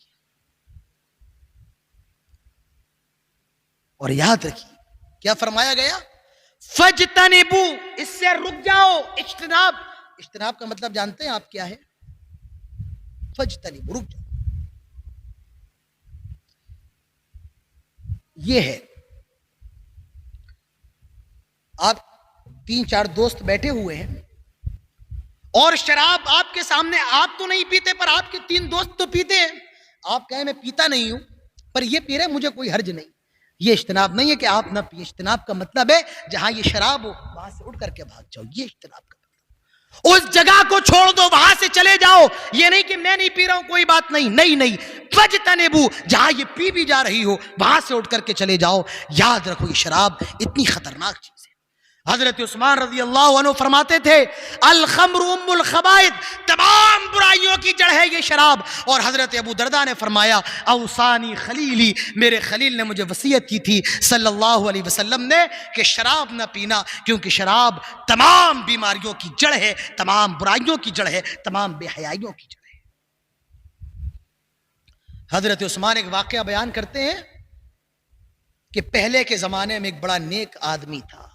اور یاد رکھیے کیا فرمایا گیا؟ فجتنبو، اس سے رک جاؤ. اجتناب کا مطلب جانتے ہیں آپ کیا ہے؟ فجتنبو، رک جاؤ. یہ ہے آپ 3-4 دوست بیٹھے ہوئے ہیں اور شراب آپ کے سامنے، آپ تو نہیں پیتے پر آپ کے 3 دوست تو پیتے ہیں. آپ کہیں میں پیتا نہیں ہوں پر یہ پی رہے، مجھے کوئی حرج نہیں. یہ اجتناب نہیں ہے کہ آپ نہ پیئے. اجتناب کا مطلب ہے جہاں یہ شراب ہو وہاں سے اٹھ کر کے بھاگ جاؤ. یہ اجتناب کا مطلب. اس جگہ کو چھوڑ دو، وہاں سے چلے جاؤ. یہ نہیں کہ میں نہیں پی رہا ہوں کوئی بات نہیں. نہیں، فجتنبو، جہاں یہ پی بھی جا رہی ہو وہاں سے اٹھ کر کے چلے جاؤ. یاد رکھو یہ شراب اتنی خطرناک چیز ہے. حضرت عثمان رضی اللہ عنہ فرماتے تھے الخمر ام الخبائث، تمام برائیوں کی جڑ ہے یہ شراب. اور حضرت ابو درداء نے فرمایا اوصانی خلیلی، میرے خلیل نے مجھے وصیت کی تھی صلی اللہ علیہ وسلم نے کہ شراب نہ پینا، کیونکہ شراب تمام بیماریوں کی جڑ ہے، تمام برائیوں کی جڑ ہے، تمام بے حیائیوں کی جڑ ہے. حضرت عثمان ایک واقعہ بیان کرتے ہیں کہ پہلے کے زمانے میں ایک بڑا نیک آدمی تھا.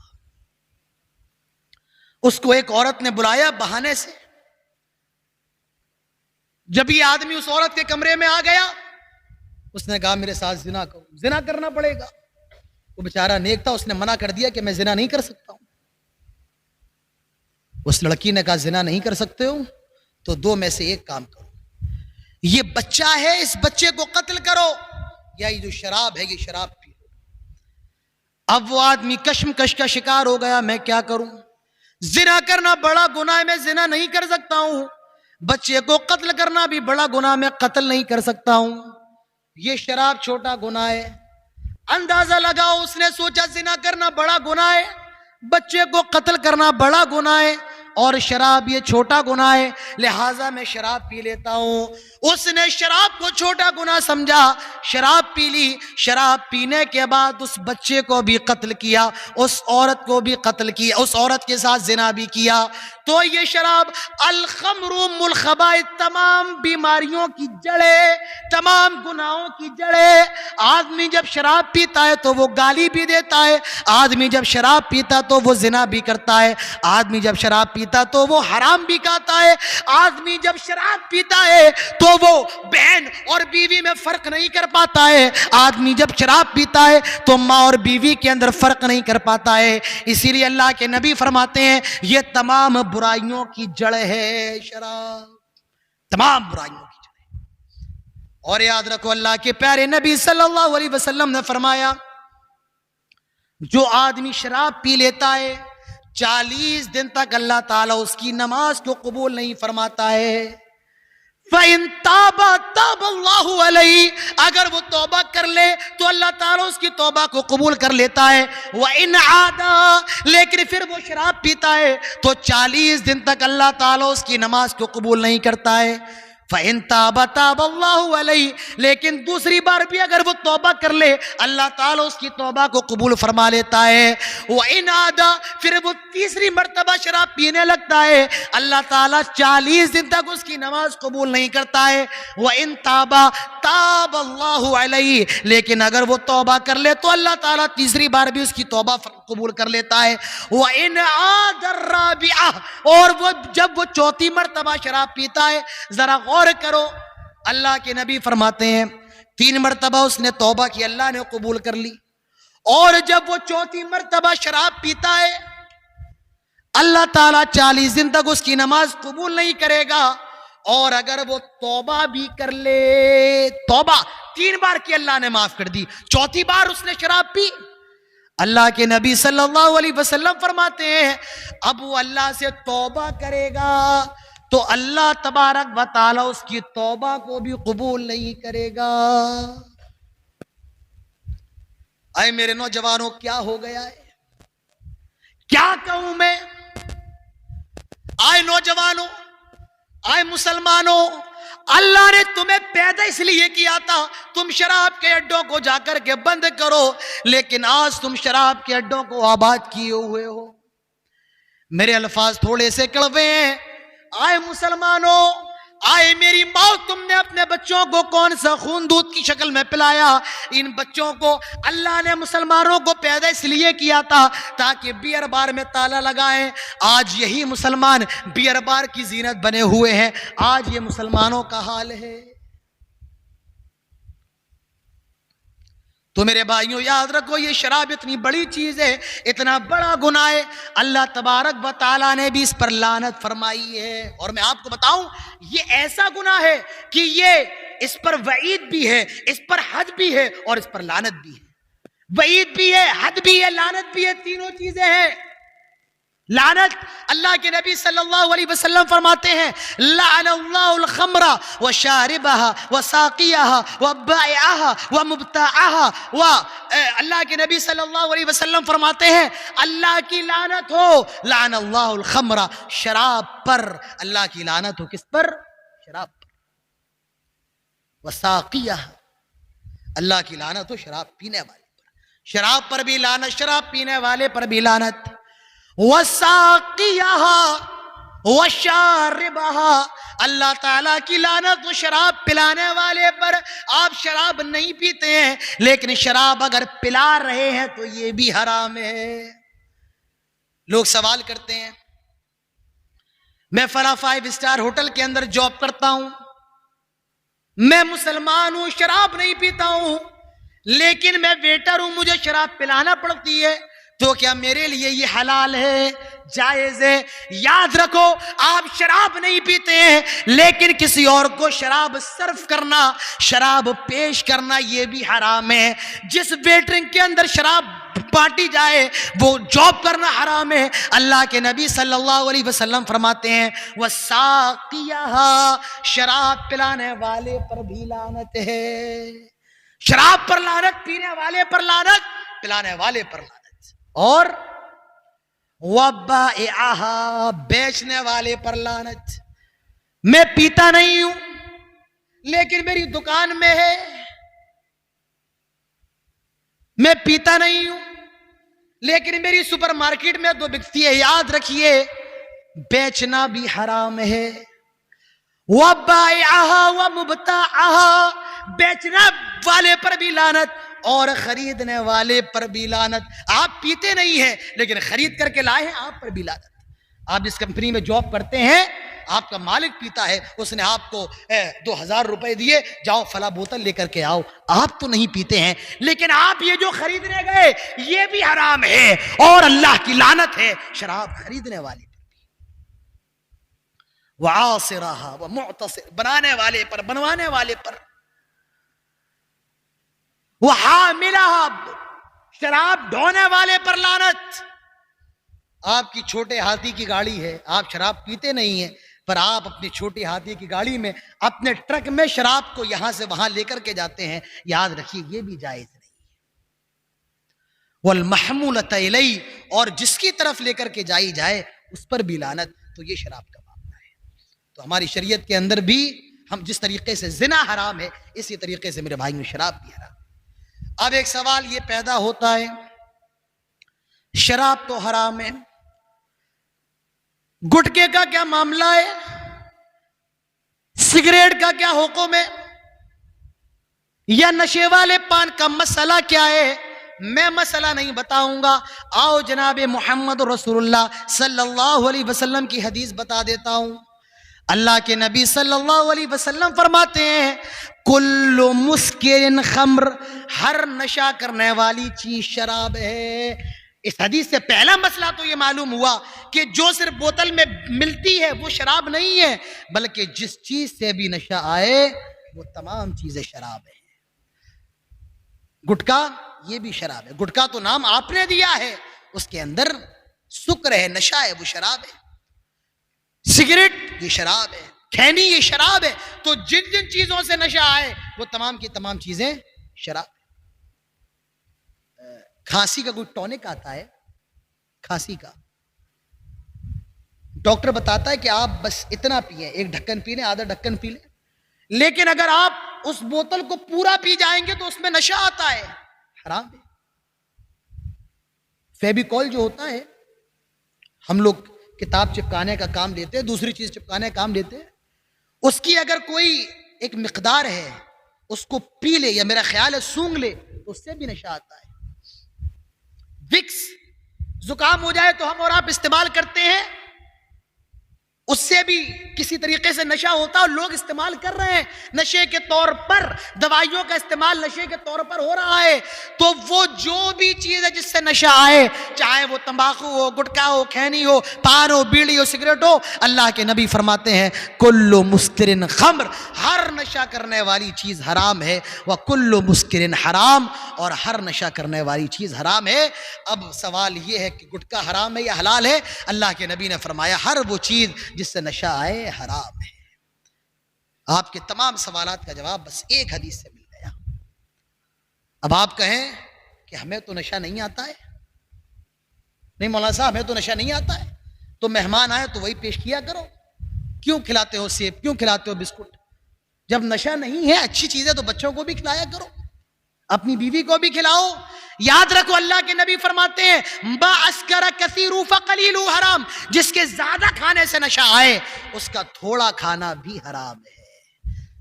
اس کو ایک عورت نے بلایا بہانے سے. جب یہ آدمی اس عورت کے کمرے میں آ گیا اس نے کہا میرے ساتھ زنا کرو. زنا کرنا پڑے گا. وہ بیچارہ نیک تھا، اس نے منع کر دیا کہ میں زنا نہیں کر سکتا ہوں. اس لڑکی نے کہا زنا نہیں کر سکتے ہو تو 2 میں سے ایک کام کرو، یہ بچہ ہے اس بچے کو قتل کرو، یا یہ جو شراب ہے یہ شراب پی لو. اب وہ آدمی کشمکش کا شکار ہو گیا، میں کیا کروں؟ زنا کرنا بڑا گناہ ہے، میں زنا نہیں کر سکتا ہوں. بچے کو قتل کرنا بھی بڑا گناہ، میں قتل نہیں کر سکتا ہوں. یہ شراب چھوٹا گناہ ہے. اندازہ لگاؤ، اس نے سوچا زنا کرنا بڑا گناہ ہے، بچے کو قتل کرنا بڑا گناہ ہے، اور شراب یہ چھوٹا گناہ ہے، لہٰذا میں شراب پی لیتا ہوں. اس نے شراب کو چھوٹا گناہ سمجھا، شراب پی لی. شراب پینے کے بعد اس بچے کو بھی قتل کیا، اس عورت کو بھی قتل کیا، اس عورت کے ساتھ زنا بھی کیا. تو یہ شراب الخمر ام الخبائث، تمام بیماریوں کی جڑیں، تمام گناہوں کی جڑیں. آدمی جب شراب پیتا ہے تو وہ گالی بھی دیتا ہے، آدمی جب شراب پیتا تو وہ زنا بھی کرتا ہے، آدمی جب شراب پیتا تو وہ حرام بھی کھاتا ہے، آدمی جب شراب پیتا ہے تو وہ بہن اور بیوی میں فرق نہیں کر پاتا ہے، آدمی جب شراب پیتا ہے تو ماں اور بیوی کے اندر فرق نہیں کر پاتا ہے. اسی لیے اللہ کے نبی فرماتے ہیں یہ تمام برائیوں کی جڑ ہے شراب، تمام برائیوں کی جڑ ہے. اور یاد رکھو اللہ کے پیارے نبی صلی اللہ علیہ وسلم نے فرمایا جو آدمی شراب پی لیتا ہے 40 دن تک اللہ تعالیٰ اس کی نماز کو قبول نہیں فرماتا ہے. فَإِن تَابَ تَابَ اللَّهُ عَلَيْهِ، اگر وہ توبہ کر لے تو اللہ تعالیٰ اس کی توبہ کو قبول کر لیتا ہے. وَإِنْ عَادَ، لیکن پھر وہ شراب پیتا ہے تو 40 دن تک اللہ تعالیٰ اس کی نماز کو قبول نہیں کرتا ہے. فَإِن تَابَ تَابَ اللَّهُ عَلَيْهِ، لیکن دوسری بار بھی اگر وہ توبہ کر لے اللہ تعالیٰ اس کی توبہ کو قبول فرما لیتا ہے. وَإِنْ عَادَ، پھر وہ تیسری مرتبہ شراب پینے لگتا ہے اللہ تعالیٰ 40 دن تک اس کی نماز قبول نہیں کرتا ہے. وَإِنْ تَابَ تَابَ اللَّهُ عَلَيْهِ، لیکن اگر وہ توبہ کر لے تو اللہ تعالیٰ تیسری بار بھی اس کی توبہ قبول کر لیتا ہے. وَإِنْ عَادَ الرَّابِعَةَ، اور وہ جب وہ چوتھی مرتبہ شراب پیتا ہے، ذرا غور کرو، اللہ کے نبی فرماتے ہیں 3 مرتبہ اس نے توبہ کی، اللہ نے قبول کر لی. اور جب وہ چوتھی مرتبہ شراب پیتا ہے اللہ تعالیٰ 40 دن تک اس کی نماز قبول نہیں کرے گا. اور اگر وہ توبہ بھی کر لے، توبہ 3 بار کی اللہ نے معاف کر دی، چوتھی بار اس نے شراب پی، اللہ کے نبی صلی اللہ علیہ وسلم فرماتے ہیں اب وہ اللہ سے توبہ کرے گا تو اللہ تبارک و تعالی اس کی توبہ کو بھی قبول نہیں کرے گا. اے میرے نوجوانوں کیا ہو گیا ہے، کیا کہوں میں؟ آئے نوجوانوں، آئے مسلمانوں، اللہ نے تمہیں پیدا اس لیے کیا تھا تم شراب کے اڈوں کو جا کر کے بند کرو، لیکن آج تم شراب کے اڈوں کو آباد کیے ہوئے ہو. میرے الفاظ تھوڑے سے کڑوے ہیں. آئے مسلمانوں، آئے میری موت، تم نے اپنے بچوں کو کون سا خون دودھ کی شکل میں پلایا؟ ان بچوں کو اللہ نے مسلمانوں کو پیدا اس لیے کیا تھا تاکہ بیئر بار میں تالا لگائیں۔ آج یہی مسلمان بیئر بار کی زینت بنے ہوئے ہیں۔ آج یہ مسلمانوں کا حال ہے۔ تو میرے بھائیوں یاد رکھو، یہ شراب اتنی بڑی چیز ہے، اتنا بڑا گناہ ہے، اللہ تبارک و تعالیٰ نے بھی اس پر لعنت فرمائی ہے۔ اور میں آپ کو بتاؤں، یہ ایسا گناہ ہے کہ یہ اس پر وعید بھی ہے، اس پر حد بھی ہے، اور اس پر لعنت بھی ہے۔ وعید بھی ہے، حد بھی ہے، لعنت بھی ہے، تینوں چیزیں ہیں۔ لعنت، اللہ کے نبی صلی اللہ علیہ وسلم فرماتے ہیں لعن اللہ الخمر وشاربها وساقيها وبائعها ومبتاعها، اللہ کے نبی صلی اللہ علیہ وسلم فرماتے ہیں اللہ کی لعنت ہو، لعن اللہ الخمر، شراب پر اللہ کی لعنت ہو۔ کس پر؟ شراب پر۔ وساقيها، اللہ کی لعنت ہو شراب پینے والے پر، شراب پر بھی لعنت، شراب پینے والے پر بھی لعنت۔ وَسَاقِيَهَا وَشَارِبَهَا، اللہ تعالیٰ کی لعنت شراب پلانے والے پر۔ آپ شراب نہیں پیتے ہیں لیکن شراب اگر پلا رہے ہیں تو یہ بھی حرام ہے۔ لوگ سوال کرتے ہیں میں فلاں 5 اسٹار ہوٹل کے اندر جاب کرتا ہوں، میں مسلمان ہوں، شراب نہیں پیتا ہوں، لیکن میں ویٹر ہوں، مجھے شراب پلانا پڑتی ہے، تو کیا میرے لیے یہ حلال ہے، جائز ہے؟ یاد رکھو، آپ شراب نہیں پیتے ہیں لیکن کسی اور کو شراب سرو کرنا، شراب پیش کرنا، یہ بھی حرام ہے۔ جس ویٹرنگ کے اندر شراب بانٹی جائے وہ جاب کرنا حرام ہے۔ اللہ کے نبی صلی اللہ علیہ وسلم فرماتے ہیں وَسَاقِيَهَا، شراب پلانے والے پر بھی لعنت ہے۔ شراب پر لعنت، پینے والے پر لعنت، پلانے والے پر لعنت۔ اور وَبَائِعَهَا، بیچنے والے پر لعنت۔ میں پیتا نہیں ہوں لیکن میری دکان میں ہے، میں پیتا نہیں ہوں لیکن میری سپر مارکیٹ میں تو بکتی ہے۔ یاد رکھیے بیچنا بھی حرام ہے۔ وَبَائِعَهَا وَمُبْتَاعَهَا، بیچنے والے پر بھی لعنت اور خریدنے والے پر بھی لعنت۔ آپ پیتے نہیں ہیں لیکن خرید کر کے لائے ہیں، آپ پر بھی لعنت۔ آپ جس کمپنی میں جاب کرتے ہیں، آپ کا مالک پیتا ہے، اس نے آپ کو 2000 روپے دیے، جاؤ فلاں بوتل لے کر کے آؤ، آپ تو نہیں پیتے ہیں لیکن آپ یہ جو خریدنے گئے یہ بھی حرام ہے اور اللہ کی لعنت ہے شراب خریدنے والے پر بھی۔ وعاصرها ومعتصر، بنانے والے پر، بنوانے والے پر۔ وحاملها، شراب ڈھونے والے پر لعنت۔ آپ کی چھوٹے ہاتھی کی گاڑی ہے، آپ شراب پیتے نہیں ہیں پر آپ اپنی چھوٹی ہاتھی کی گاڑی میں، اپنے ٹرک میں شراب کو یہاں سے وہاں لے کر کے جاتے ہیں، یاد رکھیے یہ بھی جائز نہیں ہے۔ والمحمولۃ الیہ، اور جس کی طرف لے کر کے جائی جائے اس پر بھی لعنت۔ تو یہ شراب کا معاملہ ہے۔ تو ہماری شریعت کے اندر بھی ہم جس طریقے سے زنا حرام ہے، اسی طریقے سے میرے بھائیوں شراب بھی حرام ہے۔ اب ایک سوال یہ پیدا ہوتا ہے، شراب تو حرام ہے، گٹکے کا کیا معاملہ ہے، سگریٹ کا کیا حکم ہے، یا نشے والے پان کا مسئلہ کیا ہے؟ میں مسئلہ نہیں بتاؤں گا، آؤ جناب محمد رسول اللہ صلی اللہ علیہ وسلم کی حدیث بتا دیتا ہوں۔ اللہ کے نبی صلی اللہ علیہ وسلم فرماتے ہیں کل مسکر خمر، ہر نشہ کرنے والی چیز شراب ہے۔ اس حدیث سے پہلا مسئلہ تو یہ معلوم ہوا کہ جو صرف بوتل میں ملتی ہے وہ شراب نہیں ہے، بلکہ جس چیز سے بھی نشہ آئے وہ تمام چیزیں شراب ہیں۔ گٹکا یہ بھی شراب ہے، گٹکا تو نام آپ نے دیا ہے، اس کے اندر سکر ہے، نشہ ہے، وہ شراب ہے۔ سگریٹ یہ شراب ہے، کھینی یہ شراب ہے۔ تو جن جن چیزوں سے نشہ آئے وہ تمام کی تمام چیزیں شراب ہے۔ کھانسی کا کوئی ٹونک آتا ہے، کھانسی کا ڈاکٹر بتاتا ہے کہ آپ بس اتنا پیئیں، 1 ڈھکن پی لیں، آدھا ڈھکن پی لیں، لیکن اگر آپ اس بوتل کو پورا پی جائیں گے تو اس میں نشہ آتا ہے، حرام ہے۔ فیویکول جو ہوتا ہے، ہم لوگ کتاب چپکانے کا کام لیتے ہیں، دوسری چیز چپکانے کا کام لیتے ہیں، اس کی اگر کوئی ایک مقدار ہے اس کو پی لے یا میرا خیال ہے سونگھ لے تو اس سے بھی نشہ آتا ہے. وکس زکام ہو جائے تو ہم اور آپ استعمال کرتے ہیں, اس سے بھی کسی طریقے سے نشہ ہوتا ہے اور لوگ استعمال کر رہے ہیں نشے کے طور پر. دوائیوں کا استعمال نشے کے طور پر ہو رہا ہے. تو وہ جو بھی چیز ہے جس سے نشہ آئے, چاہے وہ تمباکو ہو, گٹکا ہو, کھینی ہو, پان ہو, بیڑی ہو, سگریٹ ہو, اللہ کے نبی فرماتے ہیں کل مسکرن خمر, ہر نشہ کرنے والی چیز حرام ہے. وکل مسکرن حرام, اور ہر نشہ کرنے والی چیز حرام ہے. اب سوال یہ ہے کہ گٹکا حرام ہے یا حلال ہے؟ اللہ کے نبی نے فرمایا ہر وہ چیز جس سے نشہ آئے حرام ہے. آپ کے تمام سوالات کا جواب بس ایک حدیث سے مل گیا. اب آپ کہیں کہ ہمیں تو نشہ نہیں آتا ہے. نہیں مولانا صاحب ہمیں تو نشہ نہیں آتا ہے, تو مہمان آئے تو وہی پیش کیا کرو. کیوں کھلاتے ہو سیب, کیوں کھلاتے ہو بسکٹ؟ جب نشہ نہیں ہے اچھی چیزیں تو بچوں کو بھی کھلایا کرو, اپنی بیوی کو بھی کھلاؤ. یاد رکھو اللہ کے نبی فرماتے ہیں با اسکر کثیر فقلیل حرام, جس کے زیادہ کھانے سے نشہ آئے اس کا تھوڑا کھانا بھی حرام ہے.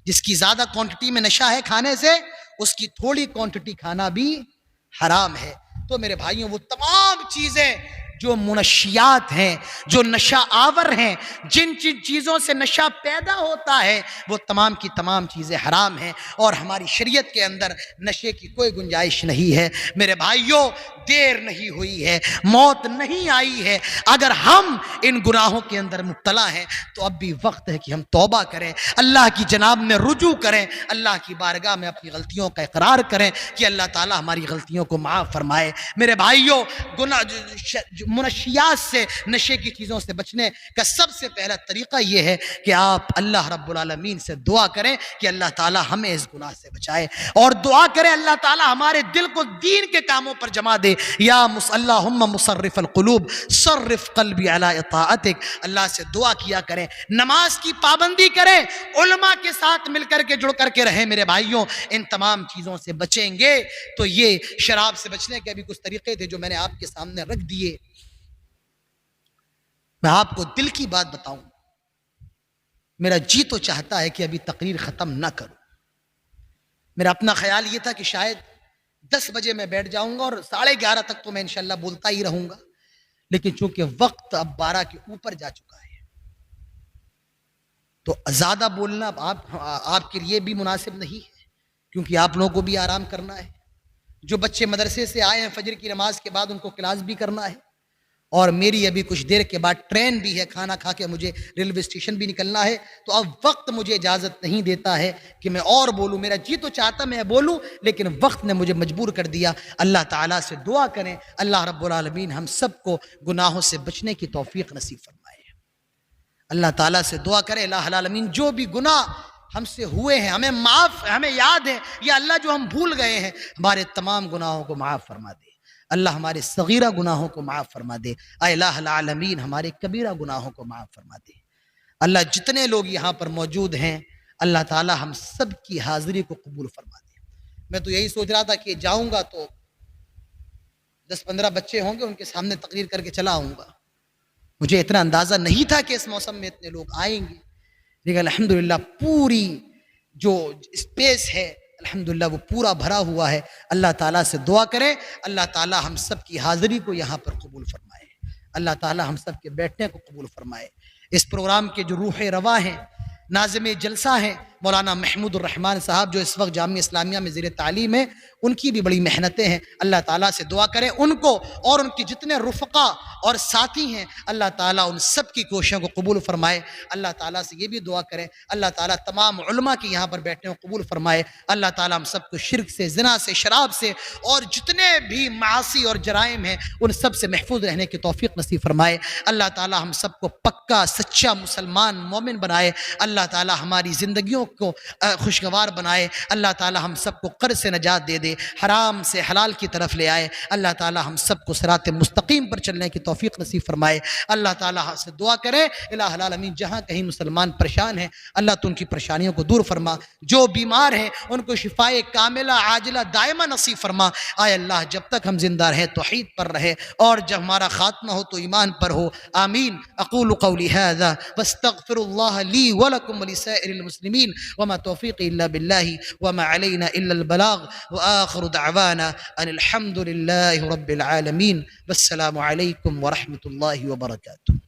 جس کی زیادہ کوانٹٹی میں نشہ ہے کھانے سے, اس کی تھوڑی کوانٹٹی کھانا بھی حرام ہے. تو میرے بھائیوں وہ تمام چیزیں جو منشیات ہیں, جو نشہ آور ہیں, جن چیزوں سے نشہ پیدا ہوتا ہے, وہ تمام کی تمام چیزیں حرام ہیں, اور ہماری شریعت کے اندر نشے کی کوئی گنجائش نہیں ہے. میرے بھائیوں دیر نہیں ہوئی ہے, موت نہیں آئی ہے. اگر ہم ان گناہوں کے اندر مبتلا ہیں تو اب بھی وقت ہے کہ ہم توبہ کریں, اللہ کی جناب میں رجوع کریں, اللہ کی بارگاہ میں اپنی غلطیوں کا اقرار کریں کہ اللہ تعالی ہماری غلطیوں کو معاف فرمائے. میرے بھائیوں منشیات سے, نشے کی چیزوں سے بچنے کا سب سے پہلا طریقہ یہ ہے کہ آپ اللہ رب العالمین سے دعا کریں کہ اللہ تعالی ہمیں اس گناہ سے بچائے, اور دعا کریں اللہ تعالی ہمارے دل کو دین کے کاموں پر جما دے. یا اللہم مصرف القلوب صرف قلبی علی اطاعتک, اللہ سے دعا کیا کریں, نماز کی پابندی کریں, علماء کے ساتھ مل کر کے جڑ کر کے رہیں. میرے بھائیوں ان تمام چیزوں سے بچیں گے تو یہ شراب سے بچنے کے بھی کچھ طریقے تھے جو میں نے آپ کے سامنے رکھ دیے. میں آپ کو دل کی بات بتاؤں, میرا جی تو چاہتا ہے کہ ابھی تقریر ختم نہ کروں. میرا اپنا خیال یہ تھا کہ شاید 10 بجے میں بیٹھ جاؤں گا اور 11:30 تک تو میں انشاءاللہ بولتا ہی رہوں گا, لیکن چونکہ وقت اب 12 کے اوپر جا چکا ہے تو زیادہ بولنا آپ کے لیے بھی مناسب نہیں ہے, کیونکہ آپ لوگوں کو بھی آرام کرنا ہے. جو بچے مدرسے سے آئے ہیں فجر کی نماز کے بعد ان کو کلاس بھی کرنا ہے, اور میری ابھی کچھ دیر کے بعد ٹرین بھی ہے, کھانا کھا کے مجھے ریلوے اسٹیشن بھی نکلنا ہے. تو اب وقت مجھے اجازت نہیں دیتا ہے کہ میں اور بولوں. میرا جی تو چاہتا میں بولوں, لیکن وقت نے مجھے مجبور کر دیا. اللہ تعالیٰ سے دعا کریں اللہ رب العالمین ہم سب کو گناہوں سے بچنے کی توفیق نصیب فرمائے. اللہ تعالیٰ سے دعا کریں اللہ العالمین جو بھی گناہ ہم سے ہوئے ہیں ہمیں معاف, ہمیں یاد ہے یا اللہ جو ہم بھول گئے ہیں ہمارے تمام گناہوں کو معاف فرما دے. اللہ ہمارے صغیرہ گناہوں کو معاف فرما دے. اے الہ العالمین ہمارے کبیرہ گناہوں کو معاف فرما دے. اللہ جتنے لوگ یہاں پر موجود ہیں اللہ تعالی ہم سب کی حاضری کو قبول فرما دے. میں تو یہی سوچ رہا تھا کہ جاؤں گا تو 10-15 بچے ہوں گے, ان کے سامنے تقریر کر کے چلا آؤں گا. مجھے اتنا اندازہ نہیں تھا کہ اس موسم میں اتنے لوگ آئیں گے, لیکن الحمدللہ پوری جو اسپیس ہے الحمدللہ وہ پورا بھرا ہوا ہے. اللہ تعالیٰ سے دعا کریں اللہ تعالیٰ ہم سب کی حاضری کو یہاں پر قبول فرمائے, اللہ تعالیٰ ہم سب کے بیٹھنے کو قبول فرمائے. اس پروگرام کے جو روح رواں ہیں, ناظم جلسہ ہیں مولانا محمود الرحمن صاحب جو اس وقت جامعہ اسلامیہ میں زیر تعلیم ہیں, ان کی بھی بڑی محنتیں ہیں. اللہ تعالیٰ سے دعا کریں ان کو اور ان کے جتنے رفقا اور ساتھی ہیں اللہ تعالیٰ ان سب کی کوششوں کو قبول فرمائے. اللہ تعالیٰ سے یہ بھی دعا کریں اللہ تعالیٰ تمام علماء کی یہاں پر بیٹھنے کو قبول فرمائے. اللہ تعالیٰ ہم سب کو شرک سے, زنا سے, شراب سے اور جتنے بھی معاصی اور جرائم ہیں ان سب سے محفوظ رہنے کی توفیق نصیب فرمائے. اللہ تعالیٰ ہم سب کو پکا سچا مسلمان مومن بنائے. اللہ تعالیٰ ہماری زندگیوں ملک کو خوشگوار بنائے، اللہ تعالی ہم سب کو قرض سے نجات دے دے، حرام سے حلال کی طرف لے آئے، اللہ تعالی ہم سب کو صراط مستقیم پر چلنے کی توفیق نصیب فرمائے۔ اللہ تعالی سے دعا کرے الہ العالمین جہاں کہیں مسلمان پریشان ہیں اللہ تو ان کی پریشانیوں کو دور فرما، جو بیمار ہیں ان کو شفائے کاملہ عاجلہ دائمہ نصیب فرما۔ آئے اللہ جب تک ہم زندہ رہیں توحید پر رہے اور جب ہمارا خاتمہ ہو تو ایمان پر ہو، آمین۔ اقول قولی ھذا واستغفر اللہ لی ولکم ولسائر المسلمین وما توفیقی الا باللہ وما علینا الا البلاغ وآخر دعوانا ان الحمد للہ رب العالمین، والسلام علیکم ورحمۃ اللہ وبرکاتہ۔